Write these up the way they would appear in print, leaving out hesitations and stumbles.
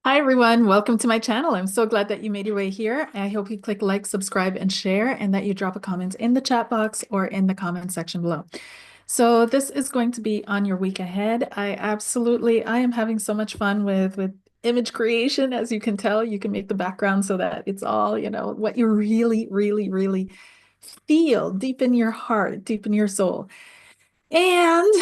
Hi, everyone. Welcome to my channel. I'm so glad that you made your way here. I hope you click like, subscribe, and share, and that you drop a comment in the chat box or in the comment section below. So this is going to be on your week ahead. I am having so much fun with image creation. As you can tell, you can make the background so that it's all, what you really, really, really feel deep in your heart, deep in your soul. And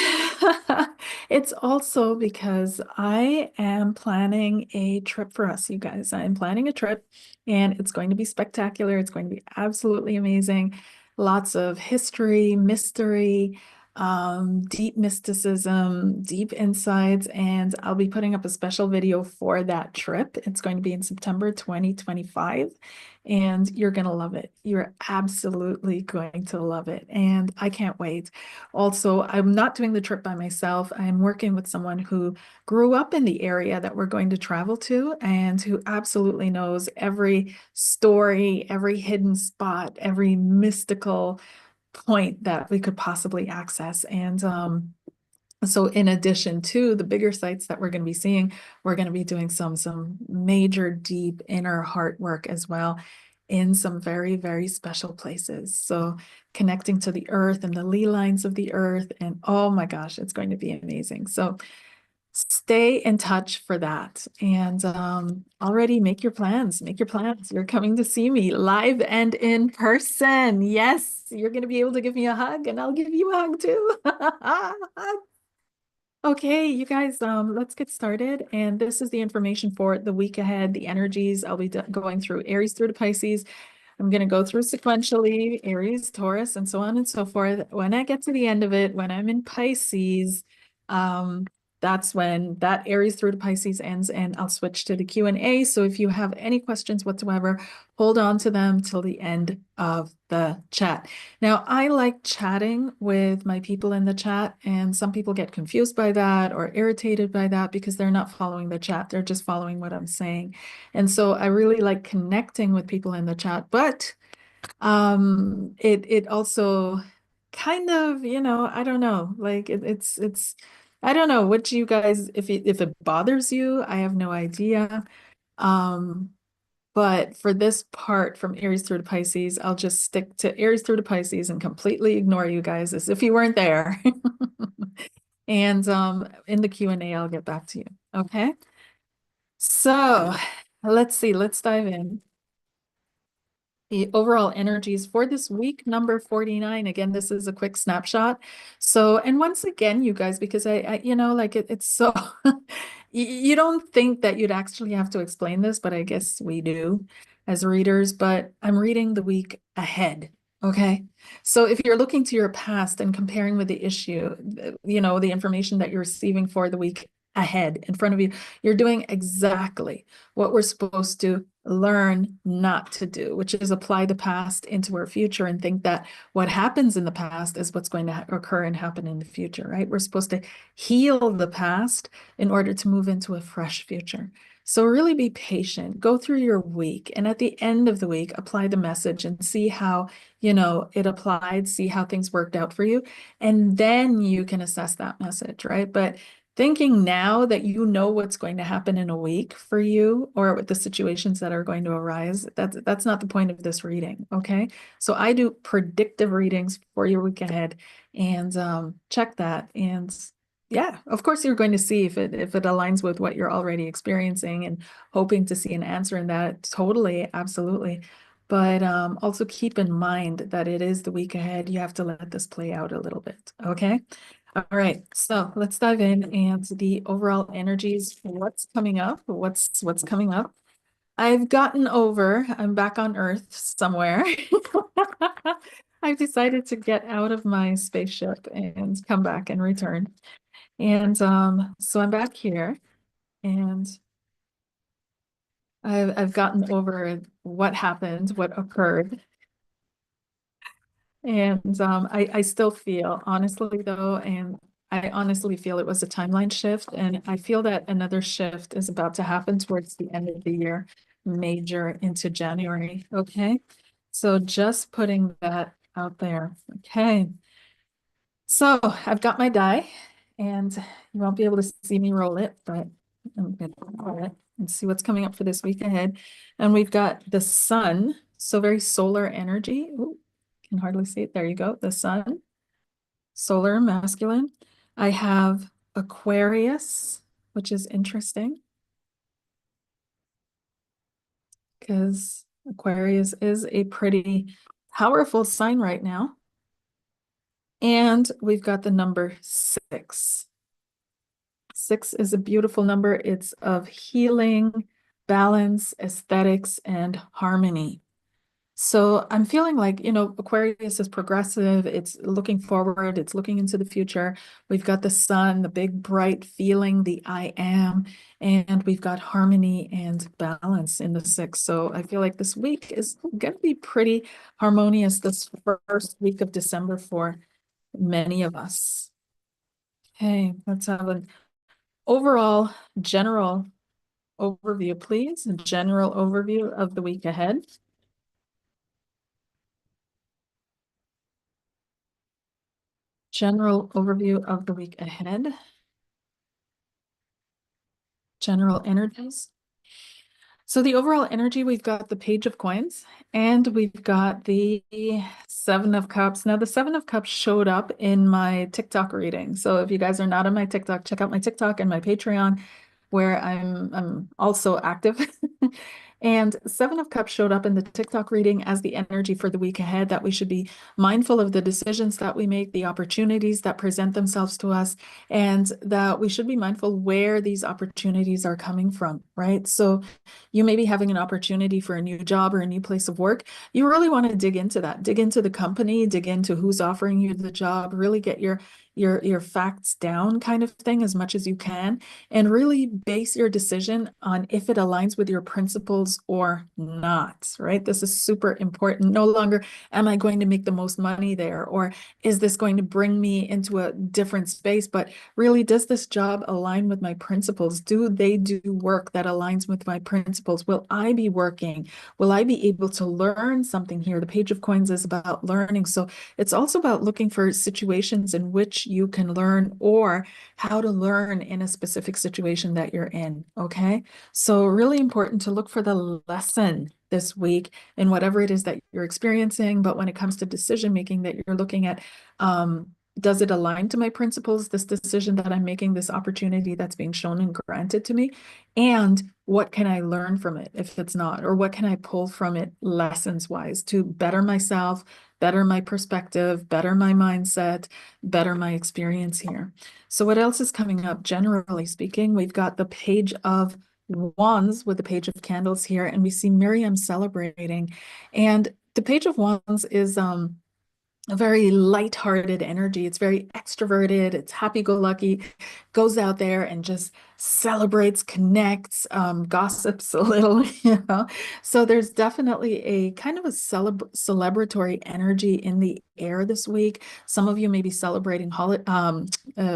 it's also because I am planning a trip for us, you guys. I'm planning a trip and it's going to be spectacular. It's going to be absolutely amazing. Lots of history, mystery, deep mysticism, deep insights, and I'll be putting up a special video for that trip. It's going to be in September 2025. And you're going to love it. You're absolutely going to love it. And I can't wait. Also, I'm not doing the trip by myself. I'm working with someone who grew up in the area that we're going to travel to and who absolutely knows every story, every hidden spot, every mystical point that we could possibly access. And so in addition to the bigger sites that we're going to be seeing, we're going to be doing some major deep inner heart work as well in some very, very special places. So connecting to the earth and the ley lines of the earth. And oh my gosh, it's going to be amazing. So stay in touch for that. And already make your plans. Make your plans. You're coming to see me live and in person. Yes, you're going to be able to give me a hug and I'll give you a hug too. Okay, you guys, let's get started. And this is the information for the week ahead, the energies. I'll be going through Aries through to Pisces. I'm going to go through sequentially, Aries, Taurus, and so on and so forth. When I get to the end of it, when I'm in Pisces, that's when that Aries through to Pisces ends, and I'll switch to the Q&A. So if you have any questions whatsoever, hold on to them till the end of the chat. Now, I like chatting with my people in the chat, and some people get confused by that or irritated by that because they're not following the chat. They're just following what I'm saying. And so I really like connecting with people in the chat, but it also kind of, I don't know, like it's I don't know what you guys, if it bothers you, I have no idea. Um, but for this part from Aries through to Pisces, I'll just stick to Aries through to Pisces and completely ignore you guys as if you weren't there. And in the Q&A, I'll get back to you. Okay. So let's see, let's dive in. The overall energies for this week, number 49. Again, this is a quick snapshot. So, and once again, you guys, because like it's so, you don't think that you'd actually have to explain this, but I guess we do as readers, but I'm reading the week ahead. Okay. So if you're looking to your past and comparing with the issue, the information that you're receiving for the week ahead in front of you, you're doing exactly what we're supposed to learn not to do, which is apply the past into our future and think that what happens in the past is what's going to occur and happen in the future, right? We're supposed to heal the past in order to move into a fresh future. So really be patient, go through your week, and at the end of the week, apply the message and see how, it applied, see how things worked out for you. And then you can assess that message, right? But thinking now that you know what's going to happen in a week for you or with the situations that are going to arise, that's not the point of this reading, okay? So I do predictive readings for your week ahead and check that. And yeah, of course you're going to see if it aligns with what you're already experiencing and hoping to see an answer in that. Totally, absolutely. But also keep in mind that it is the week ahead. You have to let this play out a little bit, okay? All right, so let's dive in and the overall energies. What's coming up? What's coming up? I'm back on Earth somewhere. I've decided to get out of my spaceship and come back and return. And so I'm back here and I've gotten over what happened, what occurred. And I still feel, honestly, though, and I honestly feel it was a timeline shift. And I feel that another shift is about to happen towards the end of the year, major into January. Okay. So just putting that out there. Okay. So I've got my die and you won't be able to see me roll it, but I'm going to roll it. and see what's coming up for this week ahead. And we've got the sun, so very solar energy. Ooh, can hardly see it. There you go. The sun, solar masculine. I have Aquarius, which is interesting because Aquarius is a pretty powerful sign right now. And we've got the number 6. 6 is a beautiful number. It's of healing, balance, aesthetics, and harmony. So I'm feeling like, Aquarius is progressive. It's looking forward. It's looking into the future. We've got the sun, the big bright feeling, the I am, and we've got harmony and balance in the 6. So I feel like this week is going to be pretty harmonious, this first week of December for many of us. Okay, let's have an overall general overview, please. A general overview of the week ahead. General overview of the week ahead. General energies. So the overall energy, we've got the Page of Coins and we've got the Seven of Cups. Now the Seven of Cups showed up in my TikTok reading. So if you guys are not on my TikTok, check out my TikTok and my Patreon where I'm also active. And Seven of Cups showed up in the TikTok reading as the energy for the week ahead, that we should be mindful of the decisions that we make, the opportunities that present themselves to us, and that we should be mindful where these opportunities are coming from, right? So you may be having an opportunity for a new job or a new place of work. You really want to dig into that, dig into the company, dig into who's offering you the job, really get your facts down kind of thing as much as you can, and really base your decision on if it aligns with your principles or not, right? This is super important. No longer am I going to make the most money there, or is this going to bring me into a different space, but really, does this job align with my principles? Do they do work that aligns with my principles? Will I be working? Will I be able to learn something here? The Page of Coins is about learning. So it's also about looking for situations in which you can learn, or how to learn in a specific situation that you're in. Okay. So really important to look for the lesson this week in whatever it is that you're experiencing. But when it comes to decision making that you're looking at, does it align to my principles, this decision that I'm making, this opportunity that's being shown and granted to me? And what can I learn from it if it's not? Or what can I pull from it lessons wise to better myself, better my perspective, better my mindset, better my experience here? So what else is coming up? Generally speaking, we've got the Page of Wands with the Page of Candles here, and we see Miriam celebrating. And the Page of Wands is a very lighthearted energy. It's very extroverted. It's happy-go-lucky, goes out there and just celebrates, connects, gossips a little, So there's definitely a kind of a celebratory energy in the air this week. Some of you may be celebrating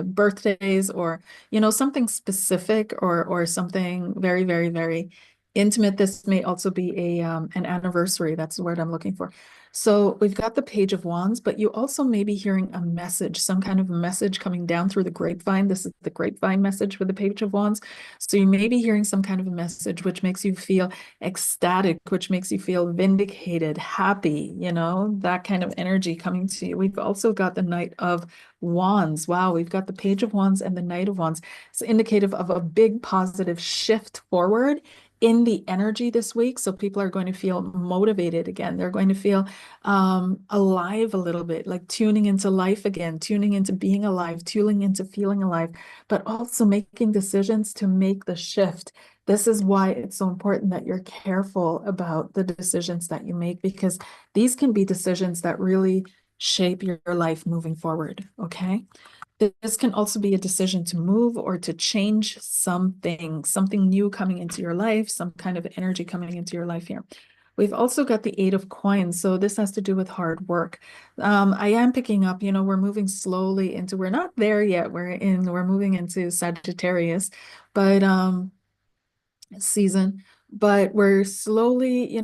birthdays, or, something specific, or something very, very, very intimate. This may also be an anniversary. That's the word I'm looking for. So we've got the Page of Wands, but you also may be hearing a message, some kind of a message coming down through the grapevine. This is the grapevine message with the Page of Wands. So you may be hearing some kind of a message which makes you feel ecstatic, which makes you feel vindicated, happy, that kind of energy coming to you. We've also got the Knight of Wands. Wow, we've got the Page of Wands and the Knight of Wands. It's indicative of a big positive shift forward in the energy this week. So people are going to feel motivated again. They're going to feel alive a little bit, like tuning into life again, tuning into being alive, tuning into feeling alive, but also making decisions to make the shift. This is why it's so important that you're careful about the decisions that you make, because these can be decisions that really shape your life moving forward. Okay. This can also be a decision to move or to change something new coming into your life, some kind of energy coming into your life here. We've also got the Eight of Coins. So this has to do with hard work. I am picking up, we're moving slowly into, we're not there yet. We're moving into Sagittarius, but season, but we're slowly,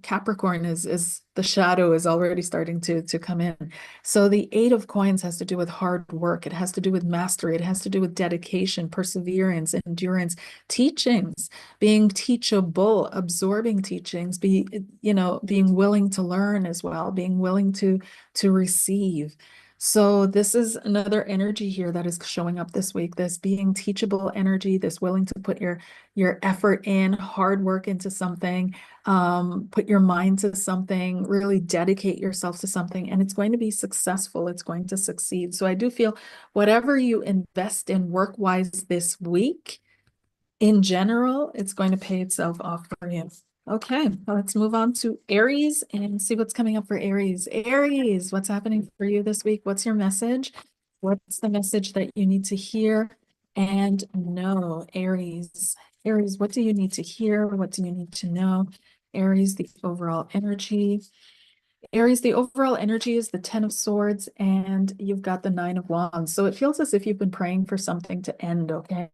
Capricorn is the shadow is already starting to come in. So the Eight of Coins has to do with hard work. It has to do with mastery. It has to do with dedication, perseverance, endurance, teachings, being teachable, absorbing teachings, being willing to learn as well, being willing to receive. So this is another energy here that is showing up this week, this being teachable energy, this willing to put your effort in, hard work into something, put your mind to something, really dedicate yourself to something, and it's going to be successful. It's going to succeed. So I do feel whatever you invest in work-wise this week, in general, it's going to pay itself off for you. Okay, well, let's move on to Aries and see what's coming up for Aries. Aries, what's happening for you this week? What's your message? What's the message that you need to hear and know? Aries, Aries, what do you need to hear? What do you need to know? Aries, the overall energy. Aries, the overall energy is the Ten of Swords, and you've got the Nine of Wands. So it feels as if you've been praying for something to end, okay?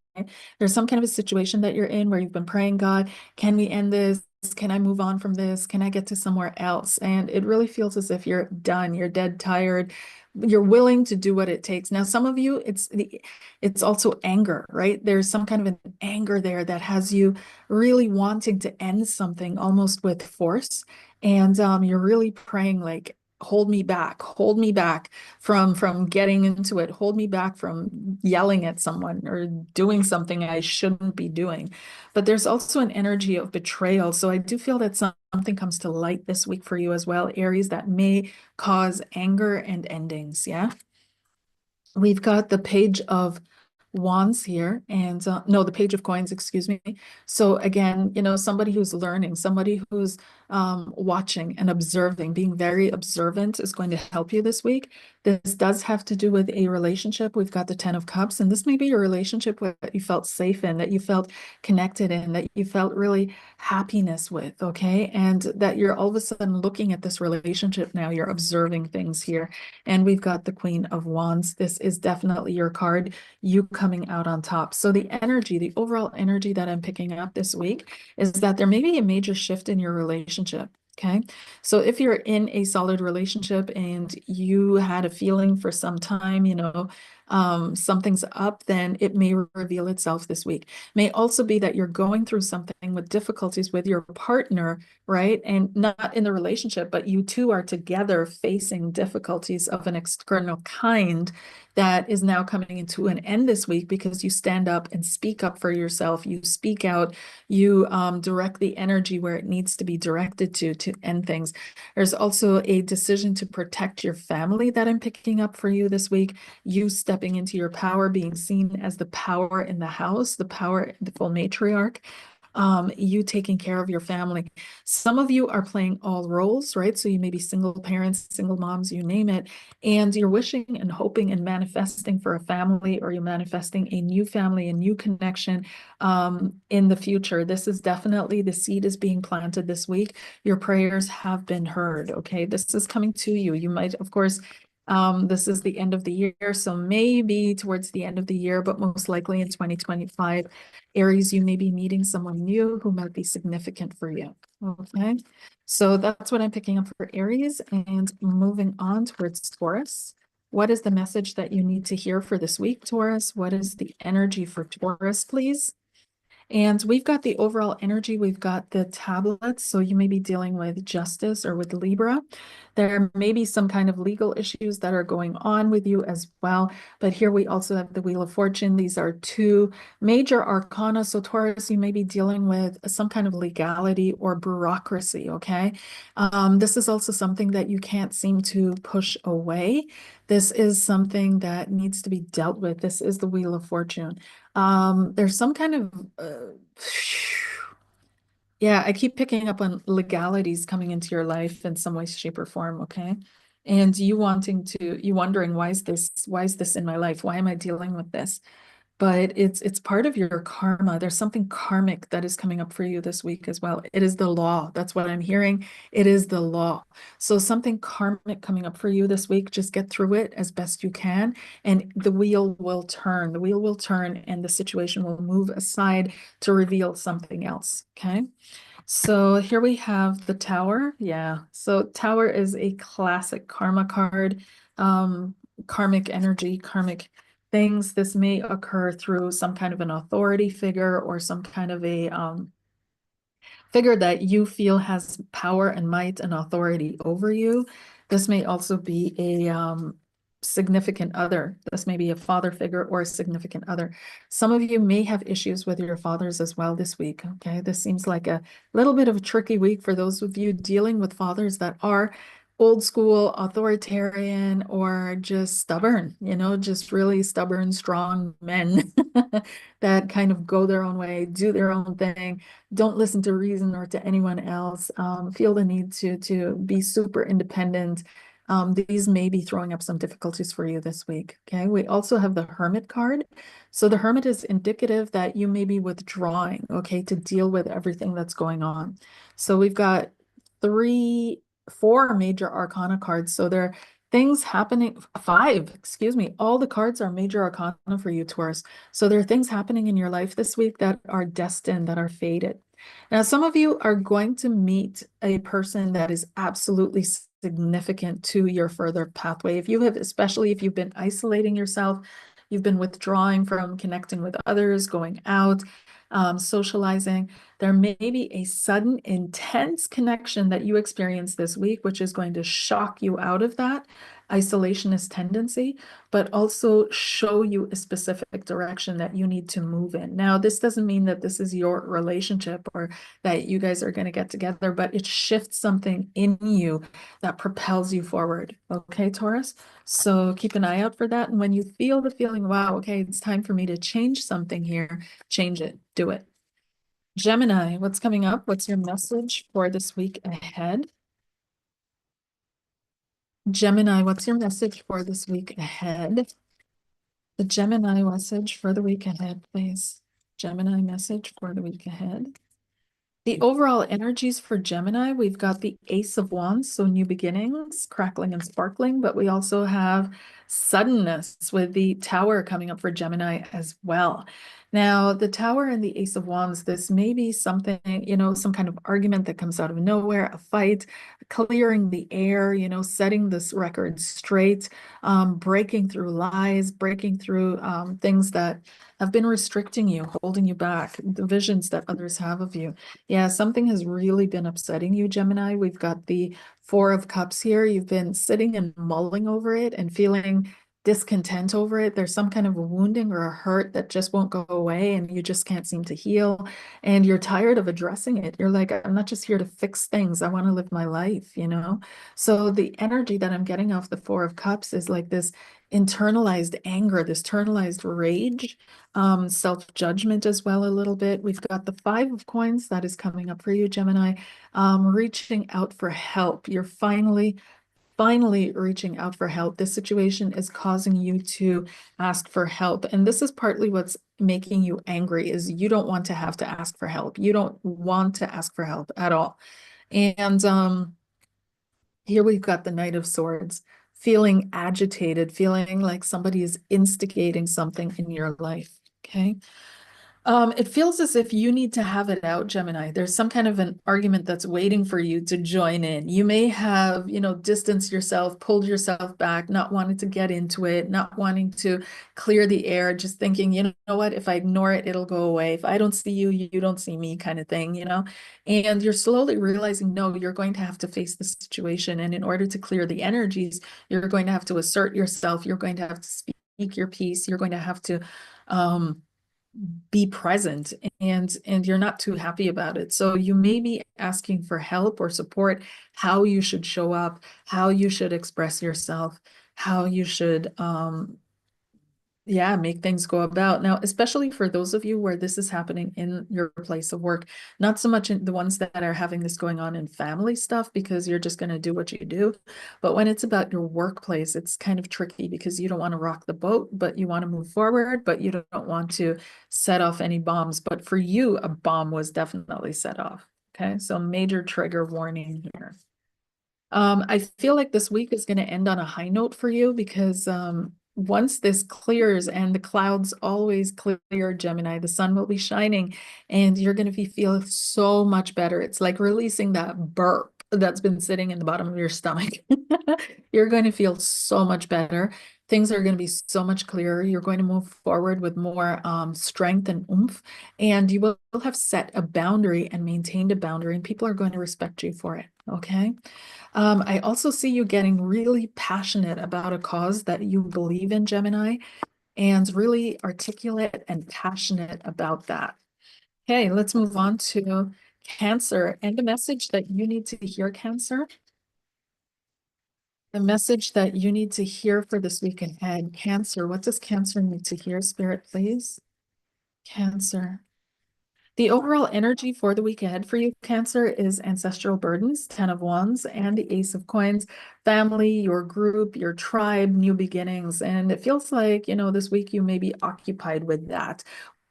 There's some kind of a situation that you're in where you've been praying, God, can we end this? Can I move on from this? Can I get to somewhere else? And it really feels as if you're done, you're dead tired. You're willing to do what it takes. Now, some of you, it's also anger, right? There's some kind of an anger there that has you really wanting to end something almost with force. And you're really praying like, hold me back from getting into it, hold me back from yelling at someone or doing something I shouldn't be doing. But there's also an energy of betrayal. So I do feel that something comes to light this week for you as well, Aries, that may cause anger and endings. Yeah. We've got the Page of Wands here, and no, the Page of Coins, excuse me. So again, somebody who's learning, somebody who's watching and observing, being very observant is going to help you this week. This does have to do with a relationship. We've got the Ten of Cups, and this may be a relationship that you felt safe in, that you felt connected in, that you felt really happiness with, okay? And that you're all of a sudden looking at this relationship now, you're observing things here. And we've got the Queen of Wands. This is definitely your card, you coming out on top. So the energy, the overall energy that I'm picking up this week is that there may be a major shift in your relationship. Okay. So if you're in a solid relationship and you had a feeling for some time, something's up, then it may reveal itself this week. May also be that you're going through something with difficulties with your partner, right? And not in the relationship, but you two are together facing difficulties of an external kind that is now coming into an end this week because you stand up and speak up for yourself. You speak out, you direct the energy where it needs to be directed to end things. There's also a decision to protect your family that I'm picking up for you this week. You stepping into your power, being seen as the power in the house, the power, the full matriarch. You taking care of your family. Some of you are playing all roles, right? So you may be single parents, single moms, you name it, and you're wishing and hoping and manifesting for a family, or you're manifesting a new family, a new connection in the future. This is definitely, the seed is being planted this week. Your prayers have been heard, okay? This is coming to you. You might, of course, this is the end of the year, so maybe towards the end of the year, but most likely in 2025, Aries, you may be meeting someone new who might be significant for you. Okay, so that's what I'm picking up for Aries, and moving on towards Taurus. What is the message that you need to hear for this week, Taurus? What is the energy for Taurus, please? And we've got the overall energy, we've got the tablets. So you may be dealing with justice or with Libra. There may be some kind of legal issues that are going on with you as well. But here we also have the Wheel of Fortune. These are two major arcana. So Taurus, you may be dealing with some kind of legality or bureaucracy, okay? This is also something that you can't seem to push away. This is something that needs to be dealt with. This is the Wheel of Fortune. There's some kind of yeah, I keep picking up on legalities coming into your life in some way, shape, or form, okay? And you wondering, why is this in my life? Why am I dealing with this? But it's part of your karma. There's something karmic that is coming up for you this week as well. It is the law. That's what I'm hearing. It is the law. So something karmic coming up for you this week. Just get through it as best you can, and the wheel will turn. The wheel will turn, and the situation will move aside to reveal something else. Okay. So here we have the Tower. Yeah. So Tower is a classic karma card. Um, Karmic energy, karmic things. This may occur through some kind of an authority figure or some kind of a figure that you feel has power and might and authority over you. This may also be a significant other. This may be a father figure or a significant other. Some of you may have issues with your fathers as well this week. Okay, this seems like a little bit of a tricky week for those of you dealing with fathers that are old school, authoritarian, or just stubborn, just really stubborn, strong men that kind of go their own way, do their own thing, don't listen to reason or to anyone else, feel the need to be super independent. These may be throwing up some difficulties for you this week. Okay, we also have the Hermit card. So the Hermit is indicative that you may be withdrawing, okay, to deal with everything that's going on. So we've got four major arcana cards. So there are things happening, five, excuse me. All the cards are major arcana for you, Taurus. So there are things happening in your life this week that are destined, that are fated. Now, some of you are going to meet a person that is absolutely significant to your further pathway. If you have, especially if you've been isolating yourself, you've been withdrawing from connecting with others, going out, socializing, there may be a sudden, intense connection that you experience this week, which is going to shock you out of that isolationist tendency, but also show you a specific direction that you need to move in. Now, this doesn't mean that this is your relationship or that you guys are going to get together, but it shifts something in you that propels you forward. Okay, Taurus? So keep an eye out for that. And when you feel the feeling, wow, okay, it's time for me to change something here, change it, do it. Gemini, what's coming up? What's your message for this week ahead? Gemini, what's your message for this week ahead? The Gemini message for the week ahead, please. Gemini message for the week ahead. The overall energies for Gemini, we've got the Ace of Wands, so new beginnings, crackling and sparkling, but we also have suddenness with the Tower coming up for Gemini as well. Now, the Tower and the Ace of Wands, this may be something, some kind of argument that comes out of nowhere, a fight, clearing the air, setting this record straight, breaking through lies, breaking through things that have been restricting you, holding you back, the visions that others have of you. Yeah, something has really been upsetting you, Gemini. We've got the Four of Cups here. You've been sitting and mulling over it and feeling discontent over it. There's some kind of a wounding or a hurt that just won't go away and you just can't seem to heal. And you're tired of addressing it. You're like, I'm not just here to fix things. I want to live my life. So the energy that I'm getting off the Four of Cups is like this internalized anger, this internalized rage, self-judgment as well a little bit. We've got the Five of Coins that is coming up for you, Gemini, reaching out for help. You're finally reaching out for help. This situation is causing you to ask for help. And this is partly what's making you angry is you don't want to have to ask for help. You don't want to ask for help at all. And here we've got the Knight of Swords, feeling agitated, feeling like somebody is instigating something in your life. Okay. It feels as if you need to have it out, Gemini. There's some kind of an argument that's waiting for you to join in. You may have, distanced yourself, pulled yourself back, not wanting to get into it, not wanting to clear the air, just thinking, you know what, if I ignore it, it'll go away. If I don't see you, you don't see me kind of thing. And you're slowly realizing, no, you're going to have to face the situation. And in order to clear the energies, you're going to have to assert yourself. You're going to have to speak your piece. You're going to have to, be present and you're not too happy about it. So you may be asking for help or support, how you should show up, how you should express yourself, how you should make things go about. Now, especially for those of you where this is happening in your place of work, not so much in the ones that are having this going on in family stuff because you're just going to do what you do. But when it's about your workplace, it's kind of tricky because you don't want to rock the boat, but you want to move forward, but you don't want to set off any bombs. But for you, a bomb was definitely set off. Okay, so major trigger warning here. I feel like this week is going to end on a high note for you because once this clears, and the clouds always clear, Gemini, the sun will be shining and you're going to feel so much better. It's like releasing that burp that's been sitting in the bottom of your stomach. You're going to feel so much better. Things are going to be so much clearer. You're going to move forward with more strength and oomph, and you will have set a boundary and maintained a boundary, and people are going to respect you for it. Okay. I also see you getting really passionate about a cause that you believe in, Gemini, and really articulate and passionate about that. Okay, let's move on to Cancer and the message that you need to hear, Cancer. The message that you need to hear for this week ahead. Cancer, what does Cancer need to hear, Spirit, please? Cancer. The overall energy for the week ahead for you, Cancer, is ancestral burdens, 10 of Wands, and the Ace of Coins, family, your group, your tribe, new beginnings. And it feels like, this week you may be occupied with that.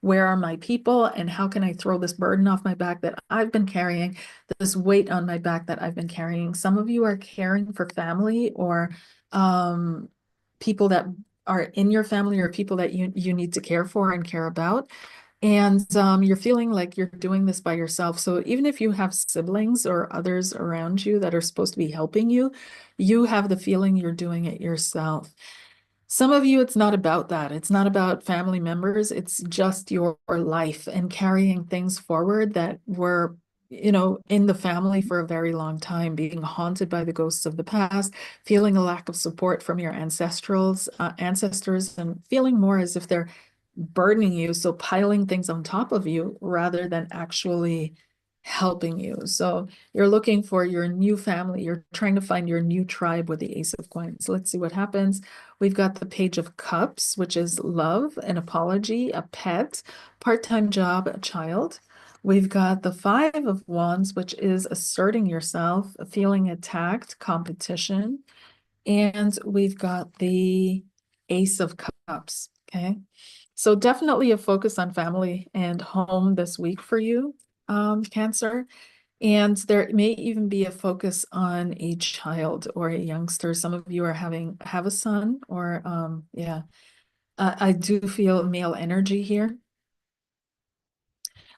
Where are my people, and how can I throw this burden off my back that I've been carrying, this weight on my back that I've been carrying? Some of you are caring for family or people that are in your family, or people that you need to care for and care about. And you're feeling like you're doing this by yourself. So even if you have siblings or others around you that are supposed to be helping you, you have the feeling you're doing it yourself. Some of you, it's not about that. It's not about family members. It's just your life and carrying things forward that were, in the family for a very long time, being haunted by the ghosts of the past, feeling a lack of support from your ancestors, and feeling more as if they're burdening you. So piling things on top of you rather than actually helping you. So you're looking for your new family. You're trying to find your new tribe with the Ace of Coins. Let's see what happens. We've got the Page of Cups, which is love, an apology, a pet, part-time job, a child. We've got the Five of Wands, which is asserting yourself, feeling attacked, competition. And we've got the Ace of Cups. Okay. So definitely a focus on family and home this week for you, Cancer. And there may even be a focus on a child or a youngster. Some of you have a son, or yeah. I do feel male energy here.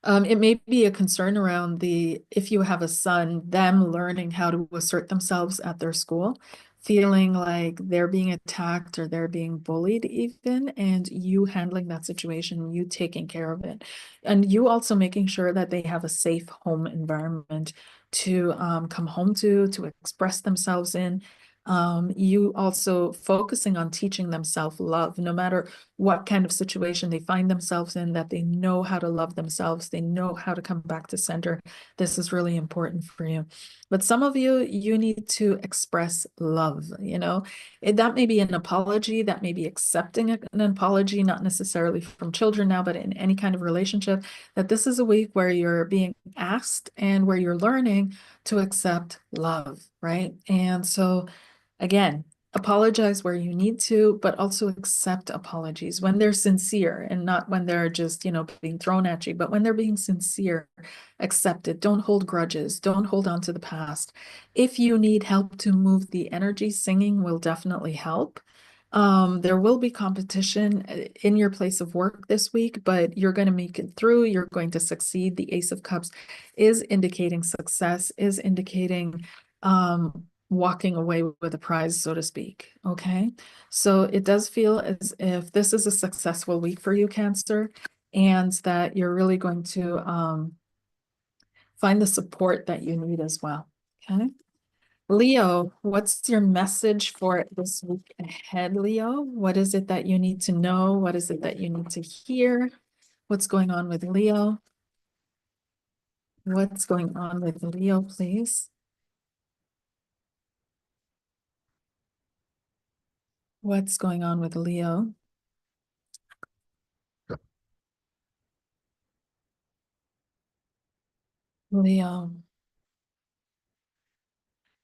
It may be a concern around if you have a son, them learning how to assert themselves at their school, feeling like they're being attacked or they're being bullied even, and you handling that situation, you taking care of it. And you also making sure that they have a safe home environment to come home to express themselves in. You also focusing on teaching them self-love, no matter what kind of situation they find themselves in, that they know how to love themselves, they know how to come back to center. This is really important for you. But some of you need to express love, that may be an apology, that may be accepting an apology, not necessarily from children now, but in any kind of relationship, that this is a week where you're being asked and where you're learning to accept love, right? And so again, apologize where you need to, but also accept apologies when they're sincere and not when they're just, being thrown at you, but when they're being sincere, accept it. Don't hold grudges. Don't hold on to the past. If you need help to move the energy, singing will definitely help. There will be competition in your place of work this week, but you're going to make it through. You're going to succeed. The Ace of Cups is indicating success, is indicating walking away with a prize, so to speak. Okay. So it does feel as if this is a successful week for you, Cancer, and that you're really going to find the support that you need as well. Okay. Leo, what's your message for this week ahead, Leo? What is it that you need to know? What is it that you need to hear? What's going on with Leo? What's going on with Leo, please? What's going on with Leo? Leo.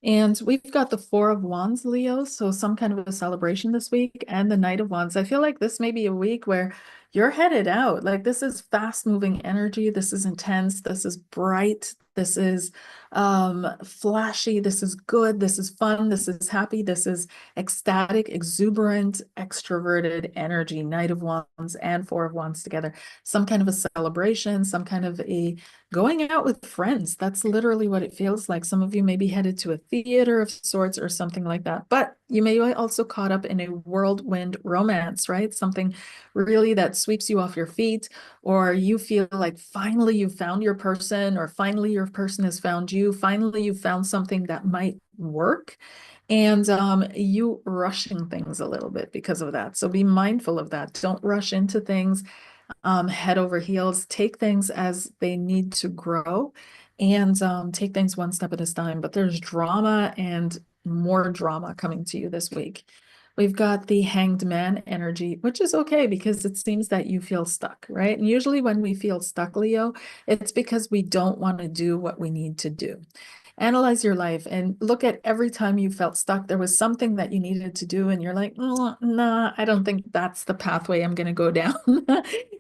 And we've got the Four of Wands, Leo, so some kind of a celebration this week, and the Knight of Wands. I feel like this may be a week where you're headed out. Like, this is fast moving energy. This is intense. This is bright. This is flashy. This is good. This is fun. This is happy. This is ecstatic, exuberant, extroverted energy. Knight of Wands and Four of Wands together. Some kind of a celebration, some kind of a going out with friends. That's literally what it feels like. Some of you may be headed to a theater of sorts or something like that. But you may also caught up in a whirlwind romance, right? Something really that sweeps you off your feet, or you feel like finally you found your person, or finally your person has found you. Finally, you found something that might work. And you rushing things a little bit because of that. So be mindful of that. Don't rush into things head over heels. Take things as they need to grow and take things one step at a time. But there's drama and more drama coming to you this week. We've got the Hanged Man energy, which is okay because it seems that you feel stuck, right? And usually when we feel stuck, Leo, it's because we don't want to do what we need to do. Analyze your life and look at every time you felt stuck, there was something that you needed to do, and you're like, nah, I don't think that's the pathway I'm going to go down.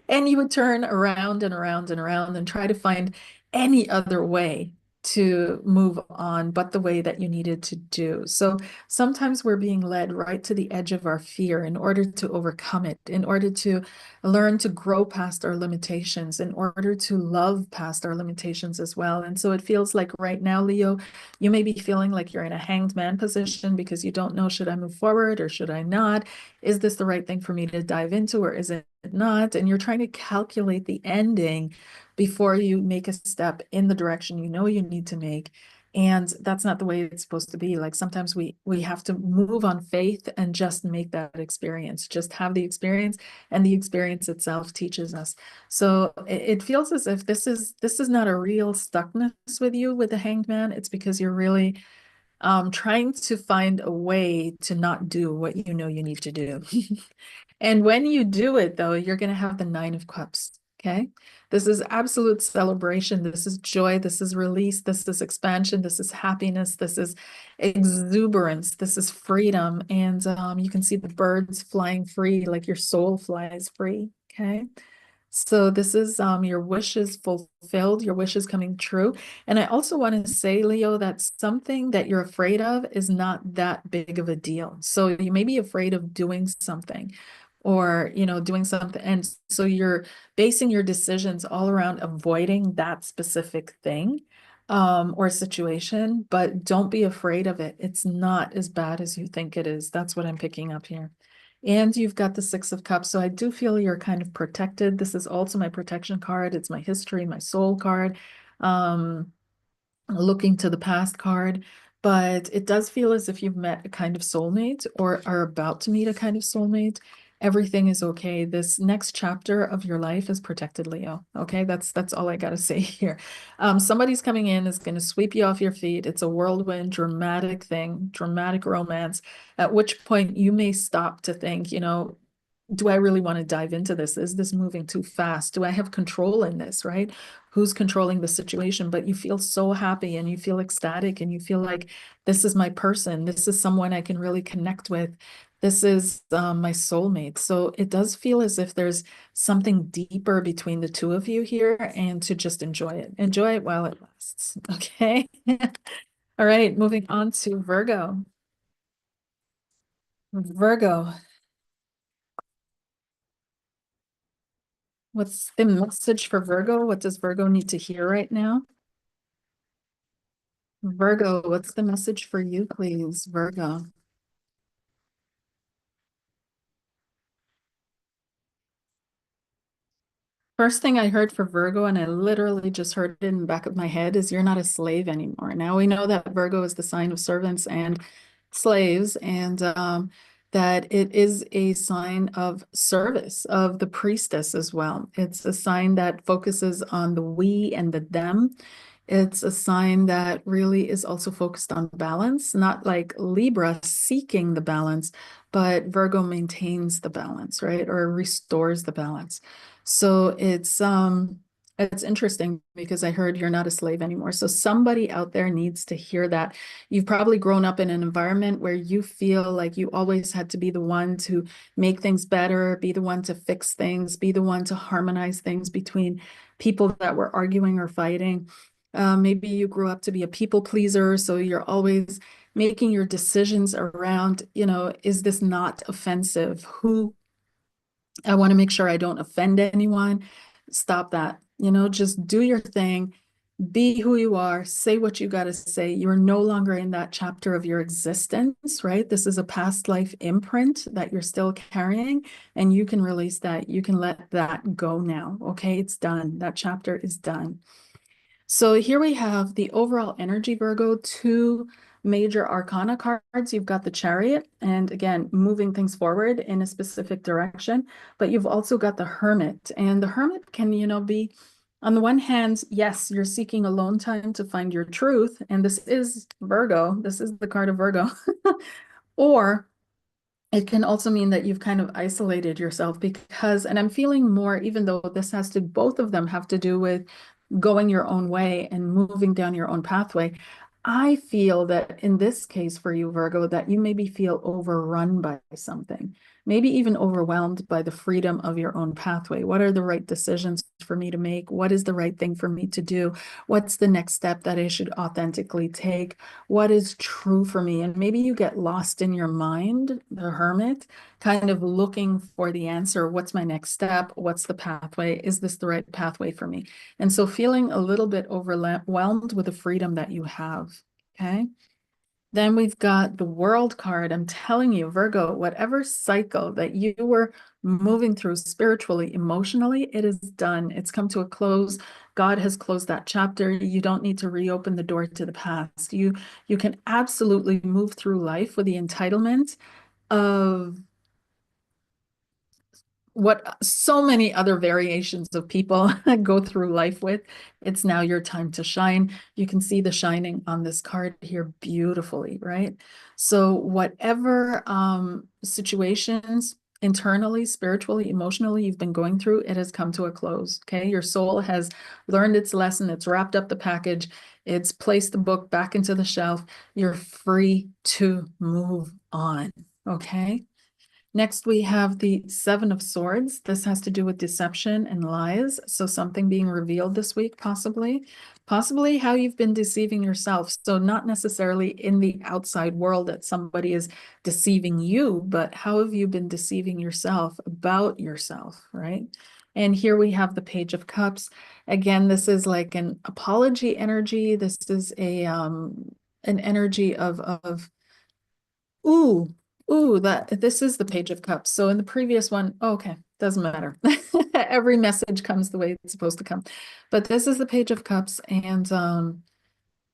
And you would turn around and around and around and try to find any other way to move on, but the way that you needed to do. So sometimes we're being led right to the edge of our fear in order to overcome it, in order to learn to grow past our limitations, in order to love past our limitations as well. And so it feels like right now, Leo, you may be feeling like you're in a hanged man position because you don't know, should I move forward or should I not? Is this the right thing for me to dive into or is it not? And you're trying to calculate the ending before you make a step in the direction you know you need to make. And that's not the way it's supposed to be. Like sometimes we have to move on faith and just make that experience, just have the experience, and the experience itself teaches us. So it feels as if this is not a real stuckness with you with the Hanged Man. It's because you're really trying to find a way to not do what you know you need to do. And when you do it, though, you're going to have the Nine of Cups. Okay. This is absolute celebration. This is joy. This is release. This is expansion. This is happiness. This is exuberance. This is freedom. And you can see the birds flying free, like your soul flies free. Okay. So this is your wishes fulfilled, your wishes coming true. And I also want to say, Leo, that something that you're afraid of is not that big of a deal. So you may be afraid of doing something or, doing something. And so you're basing your decisions all around avoiding that specific thing or situation, but don't be afraid of it. It's not as bad as you think it is. That's what I'm picking up here. And you've got the Six of Cups. So I do feel you're kind of protected. This is also my protection card. It's my history, my soul card. Looking to the past card, but it does feel as if you've met a kind of soulmate or are about to meet a kind of soulmate. Everything is okay. This next chapter of your life is protected, Leo. Okay, that's all I gotta say here. Somebody's coming in is going to sweep you off your feet. It's a whirlwind, dramatic thing, dramatic romance. At which point you may stop to think, do I really want to dive into this? Is this moving too fast? Do I have control in this, right? Who's controlling the situation? But you feel so happy and you feel ecstatic and you feel like this is my person. This is someone I can really connect with. This is my soulmate. So it does feel as if there's something deeper between the two of you here, and to just enjoy it. Enjoy it while it lasts. Okay. All right. Moving on to Virgo. Virgo. What's the message for Virgo? What does Virgo need to hear right now? Virgo, what's the message for you, please, Virgo? First thing I heard for Virgo, and I literally just heard it in the back of my head, is you're not a slave anymore. Now we know that Virgo is the sign of servants and slaves, and that it is a sign of service, of the priestess as well. It's a sign that focuses on the we and the them. It's a sign that really is also focused on balance, not like Libra seeking the balance, but Virgo maintains the balance, right? Or restores the balance. So it's interesting because I heard you're not a slave anymore. So somebody out there needs to hear that. You've probably grown up in an environment where you feel like you always had to be the one to make things better, be the one to fix things, be the one to harmonize things between people that were arguing or fighting. Maybe you grew up to be a people pleaser, so you're always making your decisions around, is this not offensive? I want to make sure I don't offend anyone. Stop that. Just do your thing, be who you are, say what you got to say. You're no longer in that chapter of your existence, right? This is a past life imprint that you're still carrying, and you can release that. You can let that go now. Okay, it's done. That chapter is done. So here we have the overall energy, Virgo, two major arcana cards. You've got the Chariot, and again, moving things forward in a specific direction, but you've also got the Hermit. And the Hermit can, be on the one hand, yes, you're seeking alone time to find your truth, and this is Virgo. This is the card of Virgo. Or it can also mean that you've kind of isolated yourself because, and I'm feeling more, even though both of them have to do with going your own way and moving down your own pathway. I feel that in this case for you, Virgo, that you maybe feel overrun by something, maybe even overwhelmed by the freedom of your own pathway. What are the right decisions for me to make? What is the right thing for me to do? What's the next step that I should authentically take? What is true for me? And maybe you get lost in your mind, the hermit, kind of looking for the answer. What's my next step? What's the pathway? Is this the right pathway for me? And so feeling a little bit overwhelmed with the freedom that you have. Okay. Then we've got the world card. I'm telling you, Virgo, whatever cycle that you were moving through spiritually, emotionally, it is done. It's come to a close. God has closed that chapter. You don't need to reopen the door to the past. You can absolutely move through life with the entitlement of what so many other variations of people go through life with. It's now your time to shine. You can see the shining on this card here beautifully, right? So whatever situations internally, spiritually, emotionally you've been going through, it has come to a close. Okay. Your soul has learned its lesson. It's wrapped up the package. It's placed the book back into the shelf. You're free to move on. Okay. Next, we have the Seven of Swords. This has to do with deception and lies. So something being revealed this week, possibly how you've been deceiving yourself. So not necessarily in the outside world that somebody is deceiving you, but how have you been deceiving yourself about yourself, right? And here we have the Page of Cups. Again, this is like an apology energy. This is an energy of ooh, that this is the Page of Cups. So in the previous one, okay, doesn't matter. Every message comes the way it's supposed to come. But this is the Page of Cups, and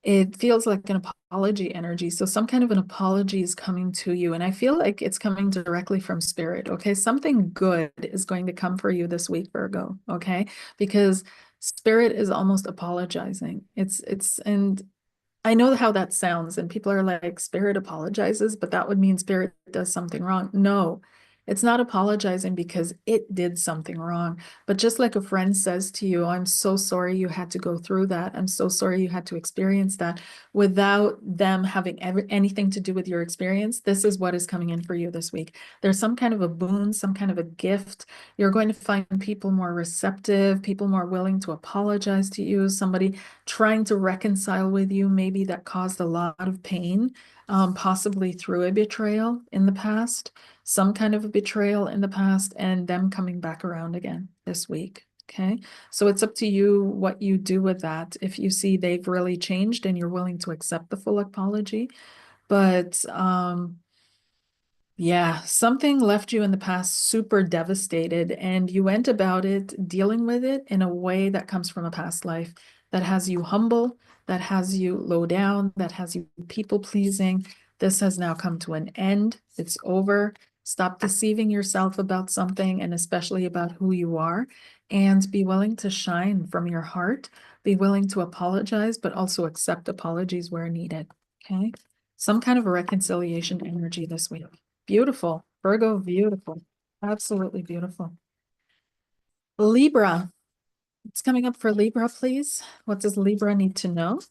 it feels like an apology energy. So some kind of an apology is coming to you, and I feel like it's coming directly from spirit. Okay, something good is going to come for you this week, Virgo. Okay, because spirit is almost apologizing. And I know how that sounds, and people are like, Spirit apologizes, but that would mean Spirit does something wrong. No, it's not apologizing because it did something wrong. But just like a friend says to you, I'm so sorry you had to go through that. I'm so sorry you had to experience that without them having anything to do with your experience. This is what is coming in for you this week. There's some kind of a boon, some kind of a gift. You're going to find people more receptive, people more willing to apologize to you, somebody trying to reconcile with you, maybe that caused a lot of pain, possibly through a betrayal in the past, some kind of a betrayal in the past, and them coming back around again this week. Okay. So it's up to you what you do with that. If you see they've really changed and you're willing to accept the full apology. But yeah, something left you in the past super devastated, and you went about it dealing with it in a way that comes from a past life that has you humble, that has you low down, that has you people pleasing. This has now come to an end. It's over. Stop deceiving yourself about something, and especially about who you are, and be willing to shine from your heart. Be willing to apologize, but also accept apologies where needed. Okay. Some kind of a reconciliation energy this week. Beautiful. Virgo, beautiful. Absolutely beautiful. Libra. It's coming up for Libra, please. What does Libra need to know?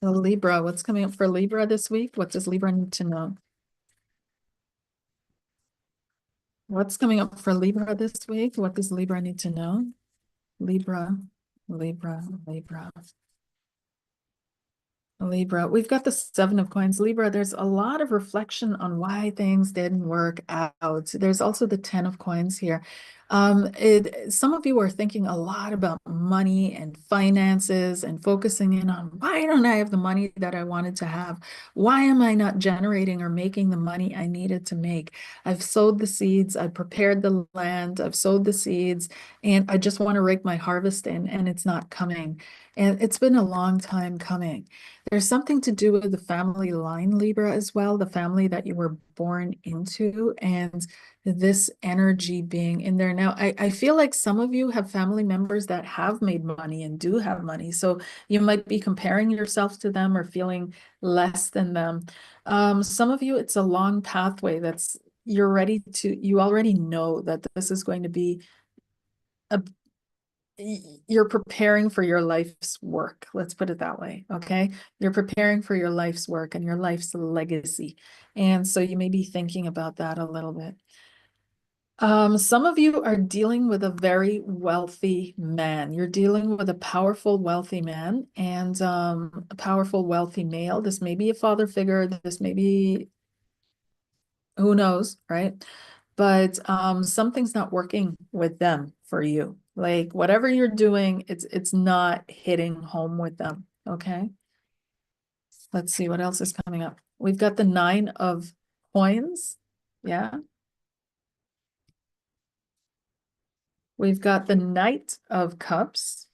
Libra, what's coming up for Libra this week? What does Libra need to know? What's coming up for Libra this week? What does Libra need to know? Libra. Libra, Libra. Libra, we've got the Seven of Coins. Libra, there's a lot of reflection on why things didn't work out. There's also the Ten of Coins here. Some of you are thinking a lot about money and finances and focusing in on why don't I have the money that I wanted to have? Why am I not generating or making the money I needed to make? I've sowed the seeds, I've prepared the land, I've sowed the seeds, and I just want to rake my harvest in, and it's not coming. And it's been a long time coming. There's something to do with the family line, Libra, as well, the family that you were born into, and this energy being in there. Now, I feel like some of you have family members that have made money and do have money. So you might be comparing yourself to them or feeling less than them. Some of you, it's a long pathway that's you're ready to, you already know that this is going to be a you're preparing for your life's work. Let's put it that way. Okay. You're preparing for your life's work and your life's legacy. And so you may be thinking about that a little bit. Some of you are dealing with a very wealthy man. You're dealing with a powerful, wealthy man and a powerful, wealthy male. This may be a father figure. This may be, who knows, right? But something's not working with them for you. Like whatever you're doing, it's not hitting home with them. Okay. Let's see what else is coming up. We've got the Nine of Coins. Yeah. We've got the Knight of Cups.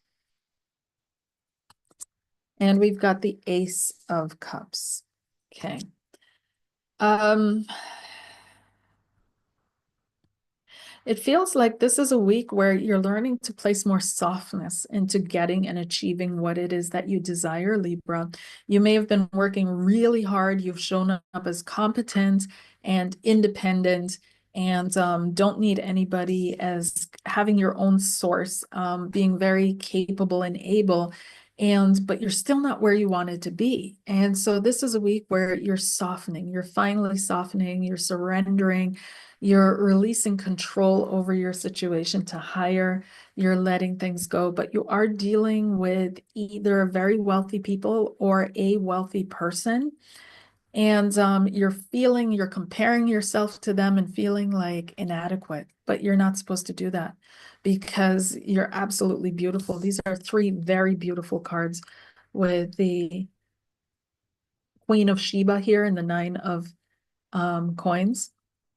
And we've got the Ace of Cups. Okay. Um, It feels like this is a week where you're learning to place more softness into getting and achieving what it is that you desire, Libra. You may have been working really hard. You've shown up as competent and independent and don't need anybody, as having your own source, being very capable and able. But you're still not where you wanted to be. And so this is a week where you're softening, you're finally softening, you're surrendering, you're releasing control over your situation to higher, you're letting things go, but you are dealing with either very wealthy people or a wealthy person. And you're comparing yourself to them and feeling like inadequate, but you're not supposed to do that because you're absolutely beautiful. These are three very beautiful cards with the Queen of Sheba here and the Nine of Coins.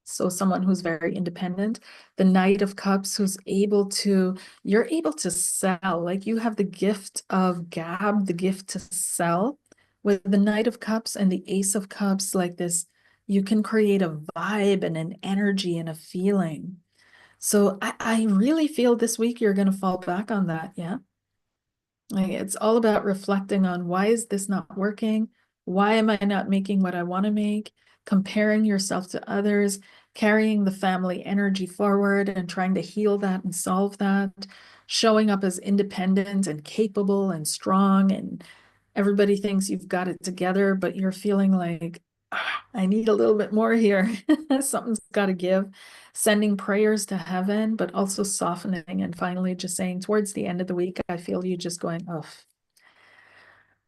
So someone who's very independent. The Knight of Cups, you're able to sell. Like you have the gift of gab, the gift to sell. With the Knight of Cups and the Ace of Cups, like this, you can create a vibe and an energy and a feeling. So I really feel this week you're going to fall back on that. Yeah. Like it's all about reflecting on why is this not working? Why am I not making what I want to make? Comparing yourself to others, carrying the family energy forward and trying to heal that and solve that, showing up as independent and capable and strong. And everybody thinks you've got it together, but you're feeling like, I need a little bit more here. Something's got to give. Sending prayers to heaven, but also softening and finally just saying towards the end of the week, I feel you just going, oh,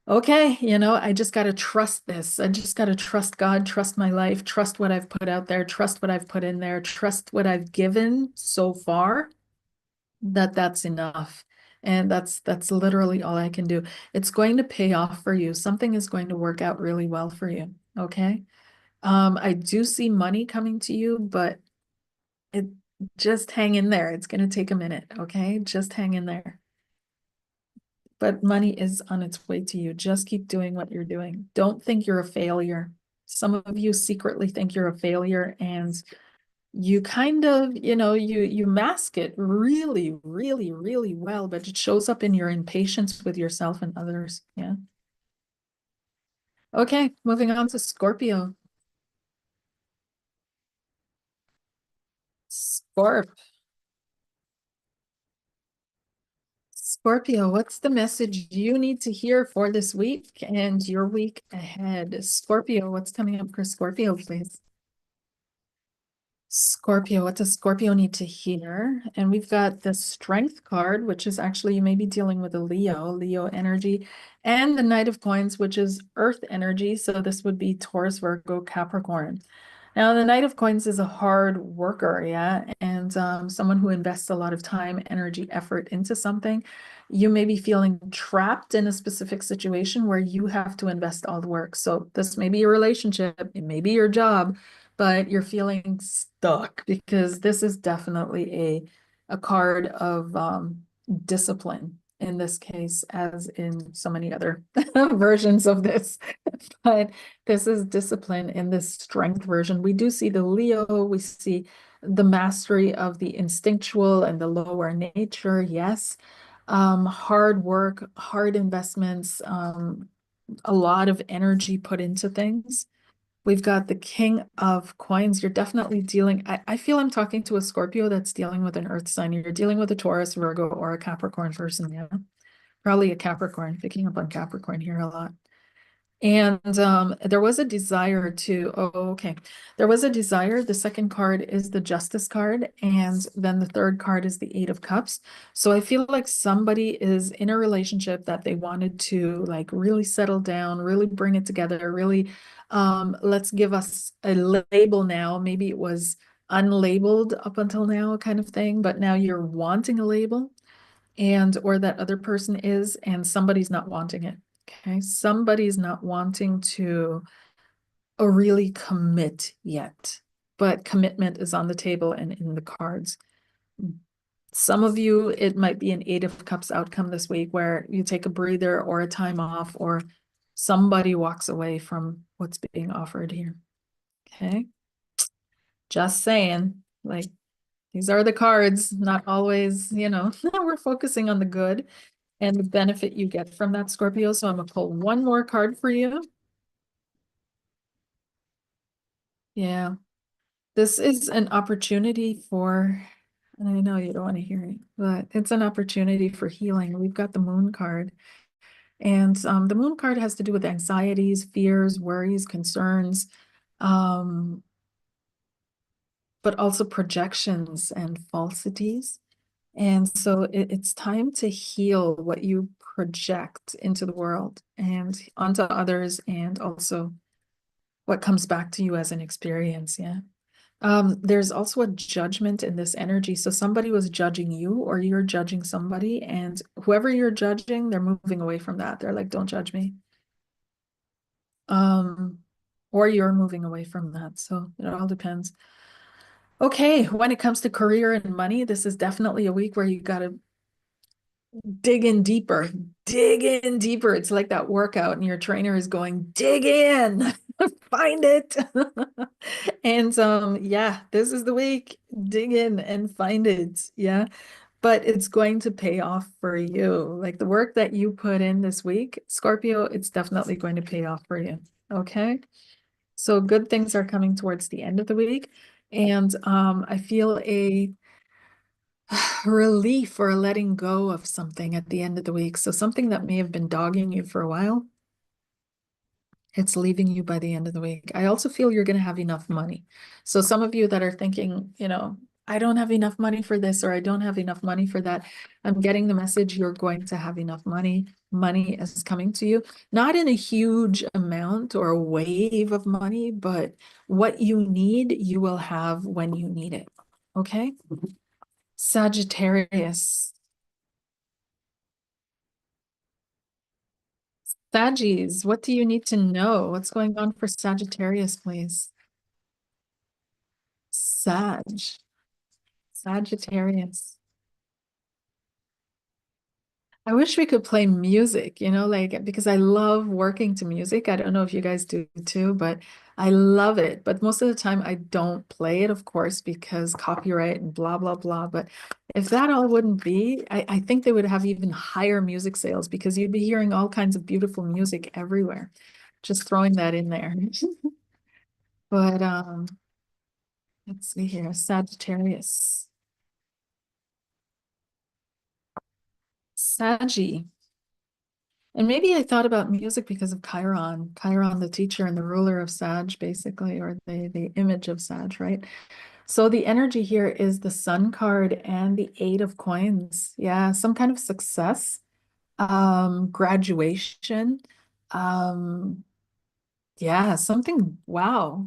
okay, I just got to trust this. I just got to trust God, trust my life, trust what I've put out there, trust what I've put in there, trust what I've given so far, that's enough. And that's literally all I can do. It's going to pay off for you. Something is going to work out really well for you. Okay. I do see money coming to you, but it just hang in there. It's going to take a minute. Okay. Just hang in there. But money is on its way to you. Just keep doing what you're doing. Don't think you're a failure. Some of you secretly think you're a failure and you kind of, you mask it really, really, really well, but it shows up in your impatience with yourself and others. Yeah. Okay, moving on to Scorpio. Scorp. Scorpio, what's the message you need to hear for this week and your week ahead? Scorpio, what's coming up for Scorpio, please? Scorpio, what does Scorpio need to hear? And we've got the Strength card, which is actually you may be dealing with a Leo energy, and the Knight of Coins, which is Earth energy. So this would be Taurus, Virgo, Capricorn. Now, the Knight of Coins is a hard worker, yeah, and someone who invests a lot of time, energy, effort into something. You may be feeling trapped in a specific situation where you have to invest all the work. So this may be your relationship, it may be your job, but you're feeling stuck because this is definitely a card of discipline in this case, as in so many other versions of this. But this is discipline in this strength version. We do see the Leo, we see the mastery of the instinctual and the lower nature, yes. Hard work, hard investments, a lot of energy put into things. We've got the King of Coins. You're definitely dealing, I feel I'm talking to a Scorpio that's dealing with an earth sign. You're dealing with a Taurus, Virgo, or a Capricorn person. Yeah, probably a Capricorn, picking up on Capricorn here a lot. And there was a desire to, oh, okay. There was a desire. The second card is the Justice card, and then the third card is the Eight of Cups. So I feel like somebody is in a relationship that they wanted to like really settle down, really bring it together, really let's give us a label now. Maybe it was unlabeled up until now kind of thing, but now you're wanting a label and or that other person is, and somebody's not wanting it. Okay, somebody's not wanting to really commit yet, but commitment is on the table and in the cards. Some of you, it might be an Eight of Cups outcome this week where you take a breather or a time off, or somebody walks away from what's being offered here. Okay, just saying, like, these are the cards, not always, we're focusing on the good and the benefit you get from that, Scorpio. So I'm gonna pull one more card for you. Yeah, this is an opportunity for, and I know you don't want to hear it, but it's an opportunity for healing. We've got the Moon card, and the Moon card has to do with anxieties, fears, worries, concerns, um, but also projections and falsities. And so it's time to heal what you project into the world and onto others, and also what comes back to you as an experience. Yeah. There's also a judgment in this energy. So somebody was judging you, or you're judging somebody, and whoever you're judging, they're moving away from that. They're like, don't judge me. Um, or you're moving away from that. So it all depends. Okay, when it comes to career and money, this is definitely a week where you got to dig in deeper, dig in deeper. It's like that workout, and your trainer is going, dig in, find it. And yeah, this is the week. Dig in and find it. Yeah. But it's going to pay off for you. Like the work that you put in this week, Scorpio, it's definitely going to pay off for you. Okay. So good things are coming towards the end of the week. And I feel a relief or a letting go of something at the end of the week. So something that may have been dogging you for a while, it's leaving you by the end of the week. I also feel you're going to have enough money. So some of you that are thinking, I don't have enough money for this, or I don't have enough money for that, I'm getting the message you're going to have enough money. Money is coming to you, not in a huge amount or a wave of money, but what you need, you will have when you need it. Okay? Sagittarius. Saggies, what do you need to know? What's going on for Sagittarius, please? Sagittarius. I wish we could play music, like because I love working to music. I don't know if you guys do too, but I love it. But most of the time I don't play it, of course, because copyright and blah, blah, blah. But if that all wouldn't be, I think they would have even higher music sales because you'd be hearing all kinds of beautiful music everywhere. Just throwing that in there. But let's see here, Sagittarius. Saggy. And maybe I thought about music because of Chiron, the teacher and the ruler of Sag, basically, or the image of Sag, right? So the energy here is the Sun card and the Eight of Coins. Yeah, some kind of success, graduation, um, yeah, something, wow,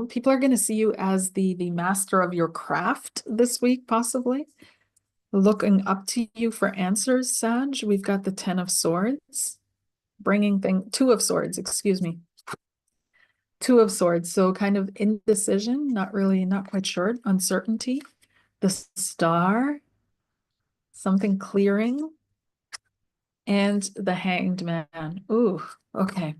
people are going to see you as the master of your craft this week, possibly. Looking up to you for answers, Sag. We've got the Ten of Swords, Two of Swords, excuse me. Two of Swords, so kind of indecision, not quite sure, uncertainty. The Star, something clearing, and the Hanged Man. Ooh, okay.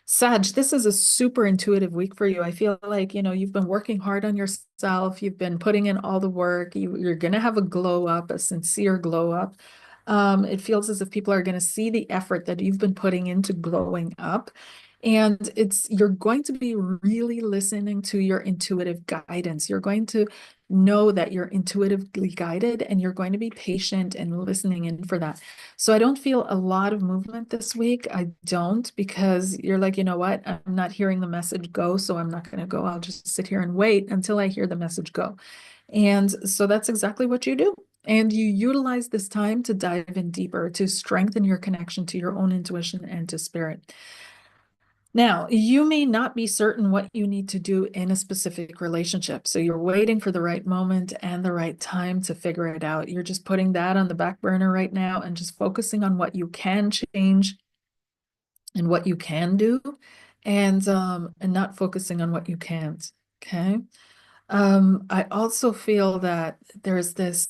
Sag, this is a super intuitive week for you. I feel like, you've been working hard on yourself. You've been putting in all the work. You're going to have a glow up, a sincere glow up. It feels as if people are going to see the effort that you've been putting into glowing up. And you're going to be really listening to your intuitive guidance. You're going to know that you're intuitively guided and you're going to be patient and listening in for that. So I don't feel a lot of movement this week. I don't, because you're like, you know what? I'm not hearing the message go, so I'm not going to go. I'll just sit here and wait until I hear the message go. And so that's exactly what you do. And you utilize this time to dive in deeper, to strengthen your connection to your own intuition and to spirit. Now, you may not be certain what you need to do in a specific relationship. So you're waiting for the right moment and the right time to figure it out. You're just putting that on the back burner right now and just focusing on what you can change and what you can do, and not focusing on what you can't. Okay. I also feel that there's this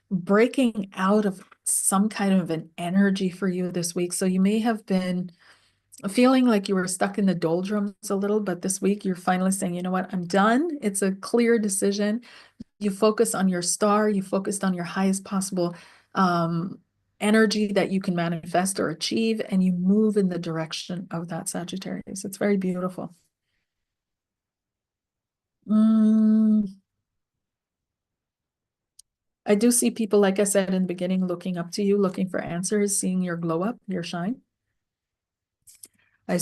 breaking out of some kind of an energy for you this week. So you may have been feeling like you were stuck in the doldrums a little, but this week you're finally saying, you know what, I'm done. It's a clear decision. You focus on your star, you focused on your highest possible um, energy that you can manifest or achieve, and you move in the direction of that Sagittarius. It's very beautiful. Mm, I do see people, like I said in the beginning, looking up to you, looking for answers, seeing your glow up, your shine. I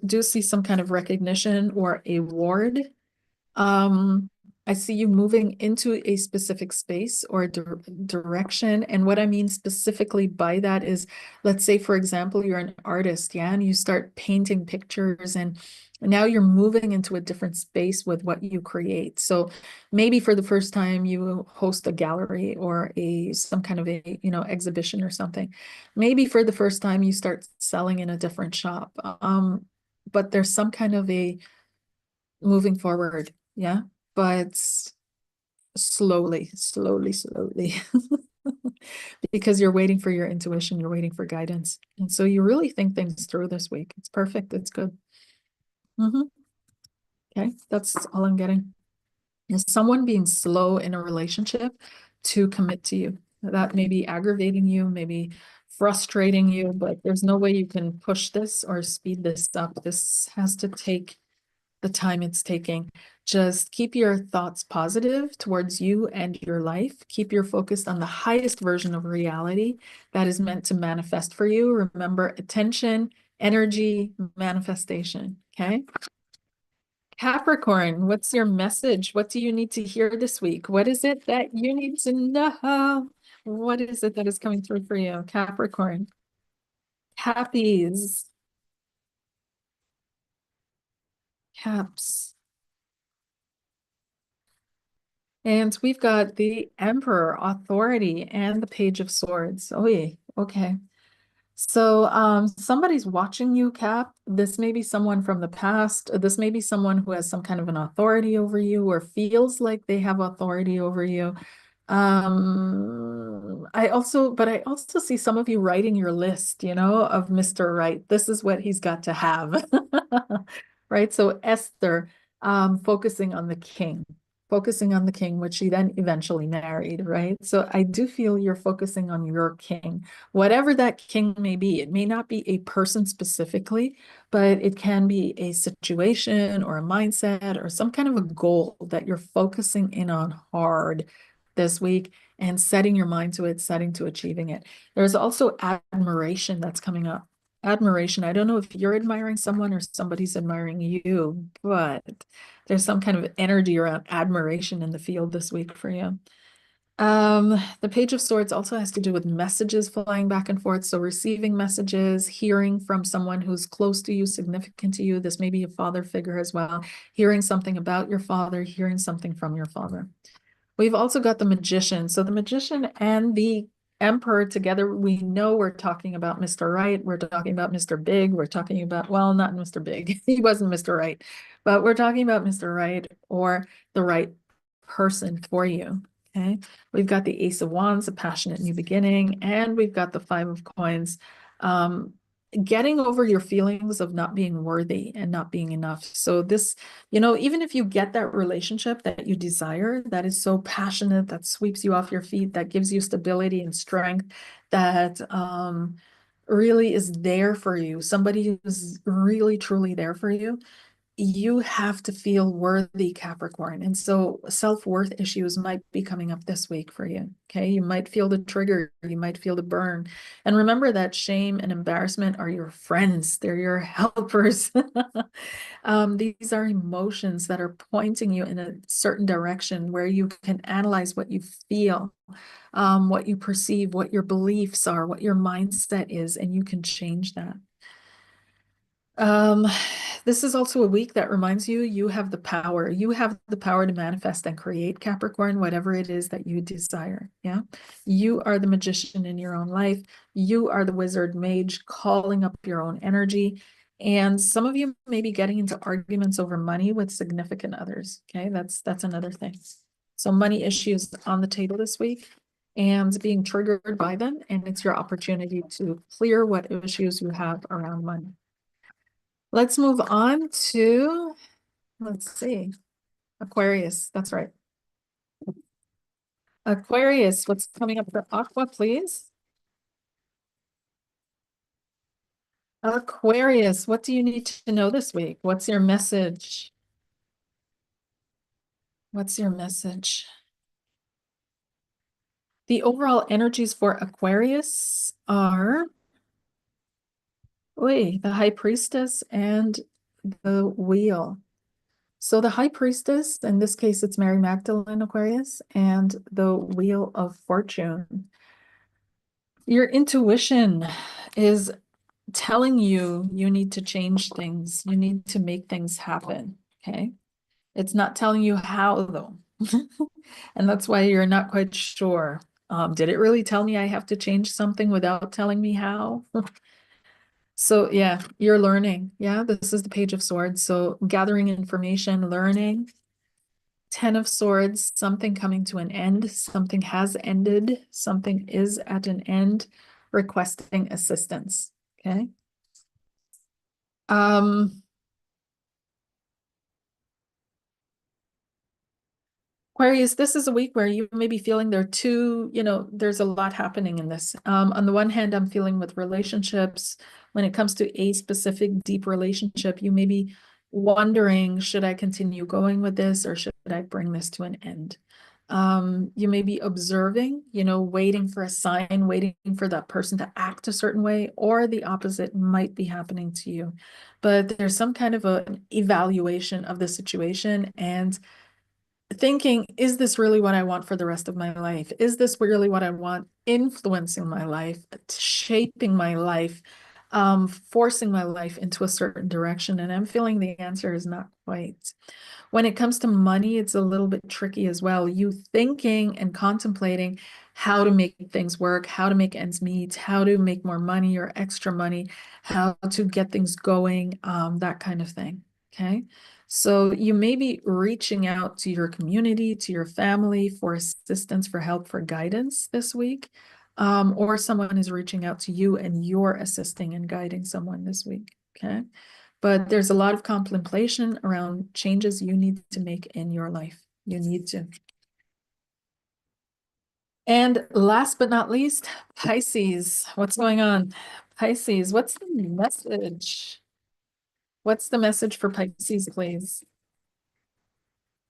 do see some kind of recognition or award. Um, I see you moving into a specific space or direction. And what I mean specifically by that is, let's say, for example, you're an artist, yeah, and you start painting pictures, and now you're moving into a different space with what you create. So maybe for the first time you host a gallery or some kind of a, exhibition or something. Maybe for the first time you start selling in a different shop. But there's some kind of a moving forward, yeah, but slowly, because you're waiting for your intuition, you're waiting for guidance, and so you really think things through this week. It's perfect. It's good. Okay, that's all I'm getting. Is someone being slow in a relationship to commit to you? That may be aggravating you, maybe frustrating you, but there's no way you can push this or speed this up. This has to take the time it's taking. Just keep your thoughts positive towards you and your life. Keep your focus on the highest version of reality that is meant to manifest for you. Remember, attention, energy, manifestation. Okay. Capricorn, what's your message? What do you need to hear this week? What is it that you need to know? What is it that is coming through for you, Capricorn? Cappies, caps. And we've got the Emperor, authority, and the Page of Swords. Oh, yeah. Okay. So somebody's watching you, Cap. This may be someone from the past. This may be someone who has some kind of an authority over you or feels like they have authority over you. But I also see some of you writing your list, of Mr. Right. This is what he's got to have. Right? So Esther, focusing on the king, which she then eventually married, right? So I do feel you're focusing on your king, whatever that king may be. It may not be a person specifically, but it can be a situation or a mindset or some kind of a goal that you're focusing in on hard this week and setting your mind to it, setting to achieving it. There's also admiration that's coming up. admiration. I don't know if you're admiring someone or somebody's admiring you, but there's some kind of energy around admiration in the field this week for you. The Page of Swords also has to do with messages flying back and forth. So receiving messages, hearing from someone who's close to you, significant to you. This may be a father figure as well. Hearing something about your father, hearing something from your father. We've also got the Magician. So the Magician and the Emperor together, we know we're talking about Mr. Right. We're talking about Mr. Big. We're talking about, well, not Mr. Big. He wasn't Mr. Right, but we're talking about Mr. Right or the right person for you. Okay. We've got the Ace of Wands, a passionate new beginning, and we've got the Five of Coins. Getting over your feelings of not being worthy and not being enough. So this, even if you get that relationship that you desire, that is so passionate, that sweeps you off your feet, that gives you stability and strength, that really is there for you, somebody who's really truly there for you have to feel worthy, Capricorn. And so self-worth issues might be coming up this week for you. Okay. You might feel the trigger, you might feel the burn. And remember that shame and embarrassment are your friends, they're your helpers. These are emotions that are pointing you in a certain direction where you can analyze what you feel, what you perceive, what your beliefs are, what your mindset is, and you can change that. Um, this is also a week that reminds you, you have the power. You have the power to manifest and create, Capricorn, whatever it is that you desire. Yeah. You are the magician in your own life. You are the wizard mage calling up your own energy. And some of you may be getting into arguments over money with significant others. Okay. That's another thing. So money issues on the table this week and being triggered by them. And it's your opportunity to clear what issues you have around money. Let's move on to, let's see, Aquarius. That's right. Aquarius, what's coming up for Aqua, please? Aquarius, what do you need to know this week? What's your message? What's your message? The overall energies for Aquarius are, the High Priestess and the Wheel. So the High Priestess, in this case, it's Mary Magdalene Aquarius, and the Wheel of Fortune. Your intuition is telling you you need to change things. You need to make things happen. Okay. It's not telling you how though. And that's why you're not quite sure. Did it really tell me I have to change something without telling me how? So yeah, you're learning. Yeah, this is the Page of Swords. So gathering information, learning. Ten of Swords, something coming to an end, something has ended, something is at an end, requesting assistance. Okay. Aquarius, this is a week where you may be feeling there too, there's a lot happening in this. On the one hand, I'm feeling with relationships, when it comes to a specific deep relationship, you may be wondering, should I continue going with this or should I bring this to an end? You may be observing, waiting for a sign, waiting for that person to act a certain way, or the opposite might be happening to you. But there's some kind of an evaluation of the situation and thinking, is this really what I want for the rest of my life? Is this really what I want influencing my life, shaping my life, forcing my life into a certain direction? And I'm feeling the answer is not quite. When it comes to money, it's a little bit tricky as well. You thinking and contemplating how to make things work, how to make ends meet, how to make more money or extra money, how to get things going, that kind of thing. Okay. So you may be reaching out to your community, to your family for assistance, for help, for guidance this week. Or someone is reaching out to you and you're assisting and guiding someone this week. Okay. But there's a lot of contemplation around changes you need to make in your life. You need to. And last but not least, Pisces. What's going on? Pisces, what's the message? What's the message for Pisces, please?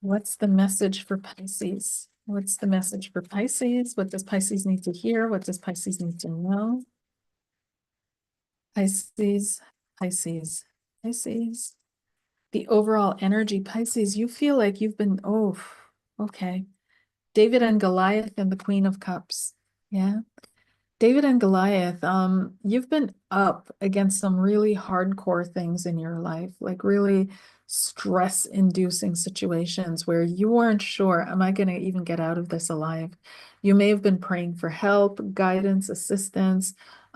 What's the message for Pisces? What's the message for Pisces? What does Pisces need to hear? What does Pisces need to know? Pisces, Pisces, Pisces. The overall energy, Pisces, you feel like you've been, oh, okay. David and Goliath and the Queen of Cups. Yeah. David and Goliath, you've been up against some really hardcore things in your life, like really stress-inducing situations where you weren't sure, am I going to even get out of this alive? You may have been praying for help, guidance, assistance.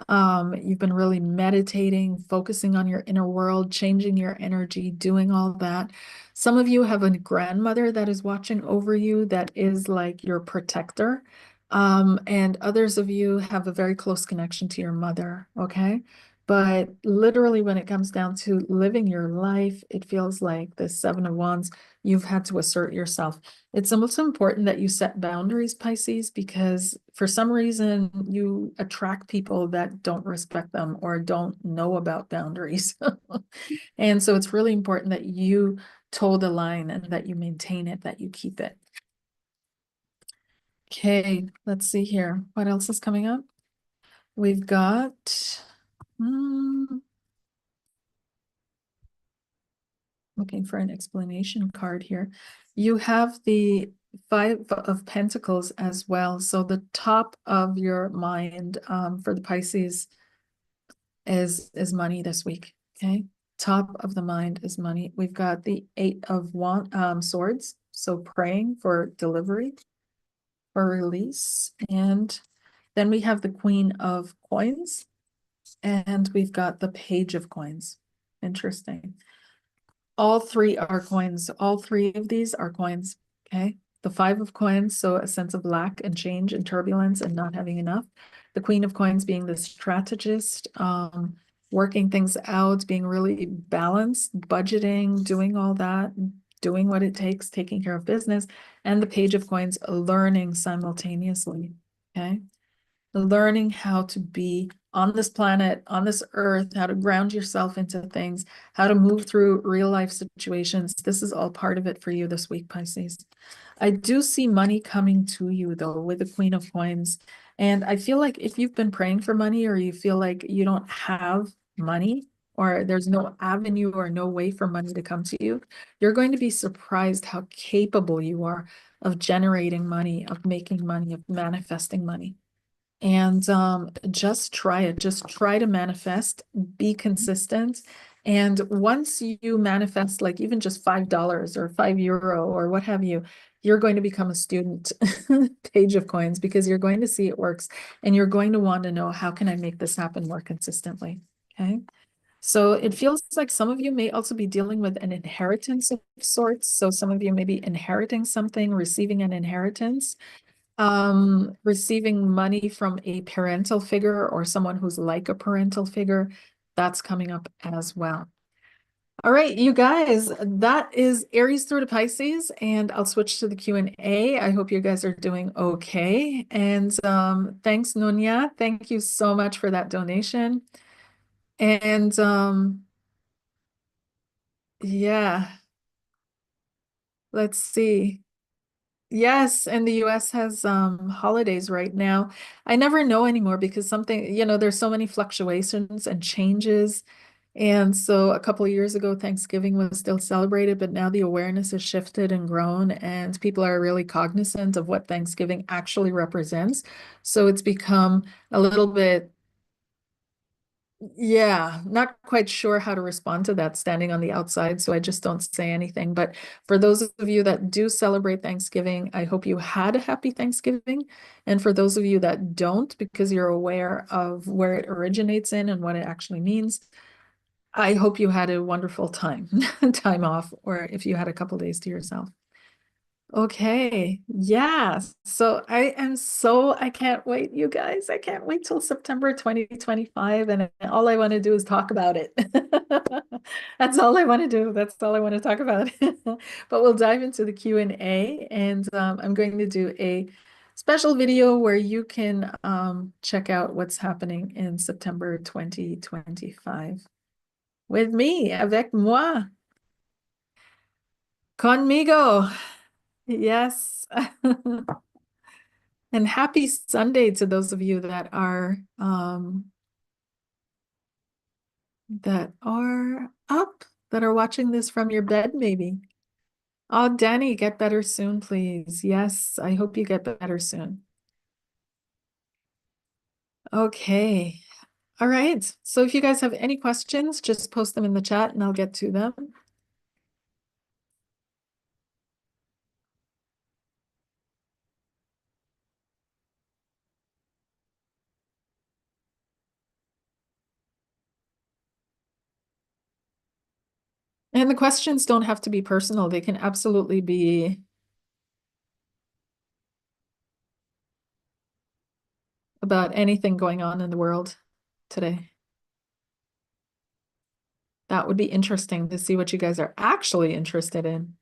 You've been really meditating, focusing on your inner world, changing your energy, doing all that. Some of you have a grandmother that is watching over you that is like your protector. And others of you have a very close connection to your mother, okay? But literally, when it comes down to living your life, it feels like the Seven of Wands, you've had to assert yourself. It's also important that you set boundaries, Pisces, because for some reason you attract people that don't respect them or don't know about boundaries. And so it's really important that you toe the line and that you maintain it, that you keep it. Okay, let's see here. What else is coming up? We've got, looking for an explanation card here. You have the Five of Pentacles as well. So the top of your mind for the Pisces is money this week. Okay. Top of the mind is money. We've got the Eight of Swords. So praying for delivery, for release. And then we have the Queen of Coins. And we've got the Page of Coins. Interesting. All three are coins. All three of these are coins. Okay. The Five of Coins, so a sense of lack and change and turbulence and not having enough. The Queen of Coins being the strategist, working things out, being really balanced, budgeting, doing all that, doing what it takes, taking care of business. And the Page of Coins, learning simultaneously. Okay. Learning how to be on this planet, on this earth, how to ground yourself into things, how to move through real life situations. This is all part of it for you this week, Pisces. I do see money coming to you though with the Queen of Coins. And I feel like if you've been praying for money or you feel like you don't have money or there's no avenue or no way for money to come to you, you're going to be surprised how capable you are of generating money, of making money, of manifesting money. And just try it. Just try to manifest, be consistent. And once you manifest, like even just $5 or €5 or what have you, you're going to become a student Page of Coins because you're going to see it works and you're going to want to know, how can I make this happen more consistently? Okay. So it feels like some of you may also be dealing with an inheritance of sorts. So some of you may be inheriting something, receiving an inheritance, receiving money from a parental figure or someone who's like a parental figure. That's coming up as well. All right, you guys, that is Aries through to Pisces, and I'll switch to the Q&A. I hope you guys are doing okay. And thanks, Nunya. Thank you so much for that donation. And yeah, let's see. Yes, and the US has holidays right now. I never know anymore because something, there's so many fluctuations and changes. And so a couple of years ago, Thanksgiving was still celebrated, but now the awareness has shifted and grown, and people are really cognizant of what Thanksgiving actually represents. So it's become a little bit, yeah, not quite sure how to respond to that standing on the outside, so I just don't say anything. But for those of you that do celebrate Thanksgiving, I hope you had a happy Thanksgiving. And for those of you that don't, because you're aware of where it originates in and what it actually means, I hope you had a wonderful time, time off, or if you had a couple days to yourself. Okay, yeah. So I can't wait, you guys. I can't wait till September 2025. And all I want to do is talk about it. That's all I want to do. That's all I want to talk about. But we'll dive into the Q&A, and I'm going to do a special video where you can check out what's happening in September 2025 with me, avec moi, conmigo. Yes. And happy Sunday to those of you that are that are up, that are watching this from your bed, maybe. Oh, Danny, get better soon, please. Yes, I hope you get better soon. Okay. All right. So if you guys have any questions, just post them in the chat and I'll get to them. And the questions don't have to be personal. They can absolutely be about anything going on in the world today. That would be interesting to see what you guys are actually interested in.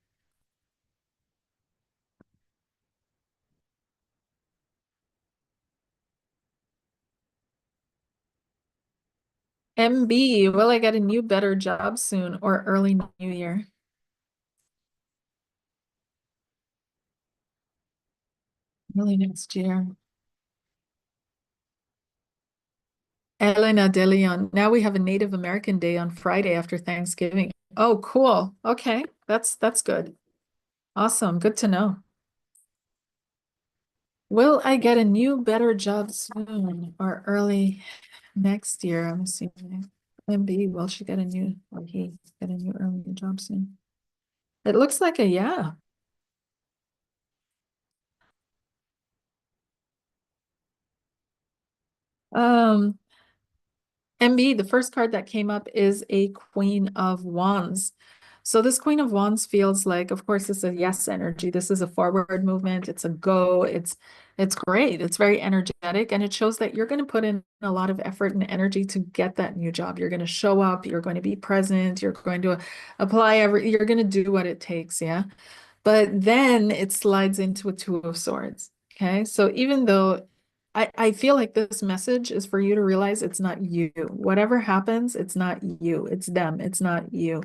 MB, will I get a new, better job soon or early new year? Early next year. Elena De Leon. Now we have a Native American Day on Friday after Thanksgiving. Oh, cool. Okay. That's good. Awesome. Good to know. Will I get a new, better job soon or early next year? I'm assuming. MB, will she get a new, or he get a new early job soon? It looks like a yeah. Um, MB, the first card that came up is a Queen of Wands. So this Queen of Wands feels like, of course, it's a yes energy. This is a forward movement. It's a go. It's great. It's very energetic, and it shows that you're going to put in a lot of effort and energy to get that new job. You're going to show up. You're going to be present. You're going to apply you're going to do what it takes. Yeah. But then it slides into a Two of Swords. Okay. So even though I feel like this message is for you to realize it's not you. Whatever happens, it's not you. It's them. It's not you.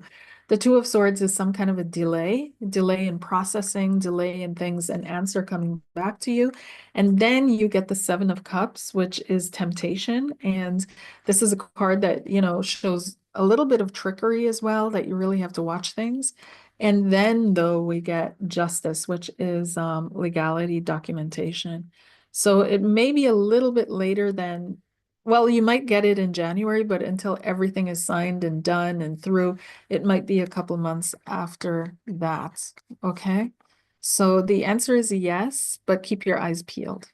The Two of Swords is some kind of a delay in processing, delay in things, an answer coming back to you. And then you get the Seven of Cups, which is temptation. And this is a card that, shows a little bit of trickery as well, that you really have to watch things. And then, though, we get justice, which is legality, documentation. So it may be a little bit later than, well, you might get it in January, but until everything is signed and done and through, it might be a couple months after that. Okay. So the answer is yes, but keep your eyes peeled.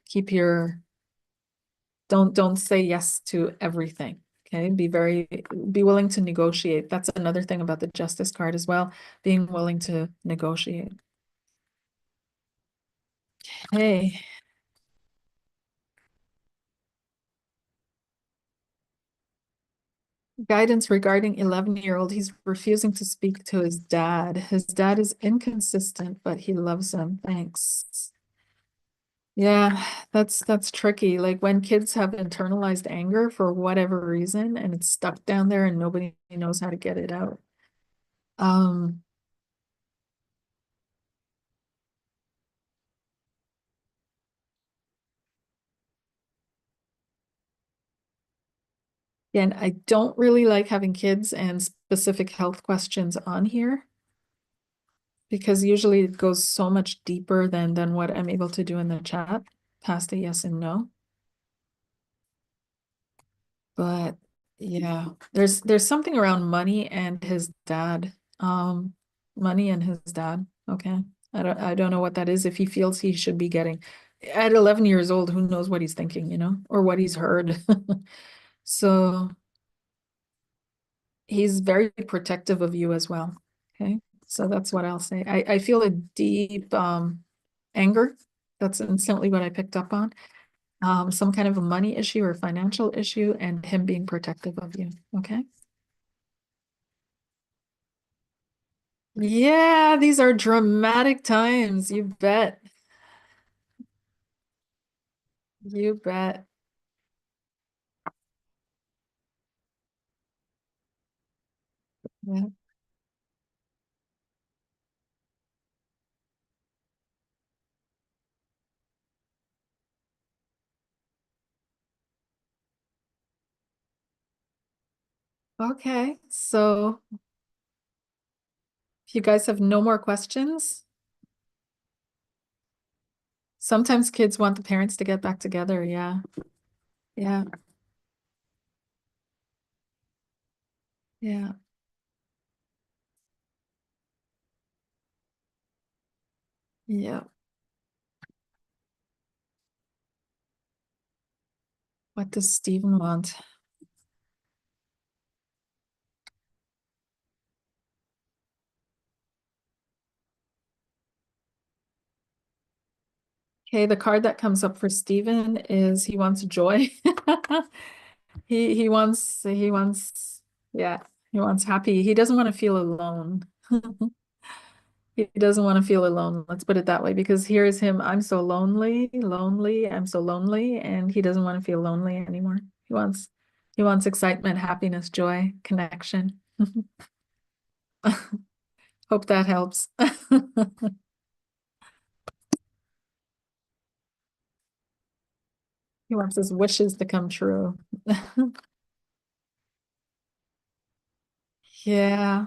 Don't say yes to everything. Okay. Be willing to negotiate. That's another thing about the justice card as well, being willing to negotiate. Hey, guidance regarding 11-year-old. He's refusing to speak to his dad. His dad is inconsistent, but he loves him. Thanks. Yeah, that's tricky. Like when kids have internalized anger for whatever reason and it's stuck down there and nobody knows how to get it out. Um, and I don't really like having kids and specific health questions on here because usually it goes so much deeper than what I'm able to do in the chat, past a yes and no. But yeah, there's something around money and his dad. Money and his dad. Okay. I don't know what that is. If he feels he should be getting at 11 years old, who knows what he's thinking, or what he's heard. So he's very protective of you as well. Okay. So that's what I'll say. I feel a deep anger. That's instantly what I picked up on. Some kind of a money issue or financial issue, and him being protective of you. Okay. Yeah, these are dramatic times. You bet. You bet. Yeah. Okay, so if you guys have no more questions, sometimes kids want the parents to get back together. Yeah, yeah, yeah, yeah. What does Stephen want? Okay, the card that comes up for Stephen is he wants joy. He wants yeah, he wants happy. He doesn't want to feel alone. He doesn't want to feel alone. Let's put it that way, because here's him. I'm so lonely, lonely. I'm so lonely, and he doesn't want to feel lonely anymore. He wants excitement, happiness, joy, connection. Hope that helps. He wants his wishes to come true. Yeah.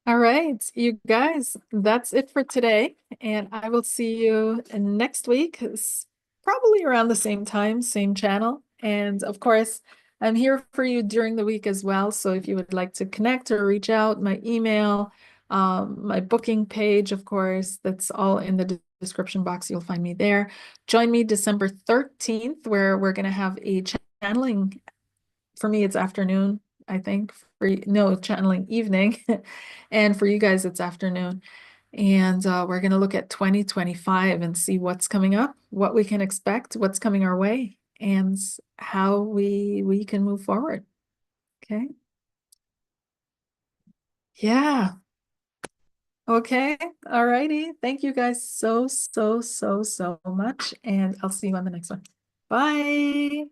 All right, you guys, that's it for today. And I will see you next week, probably around the same time, same channel. And of course, I'm here for you during the week as well. So if you would like to connect or reach out, my email, my booking page, of course, that's all in the description box. You'll find me there. Join me December 13th, where we're going to have a channeling. For me, it's afternoon, I think. No, channeling evening. And for you guys, it's afternoon. And we're going to look at 2025 and see what's coming up, what we can expect, what's coming our way, and how we can move forward. Okay. Yeah. Okay. All righty. Thank you guys so much. And I'll see you on the next one. Bye.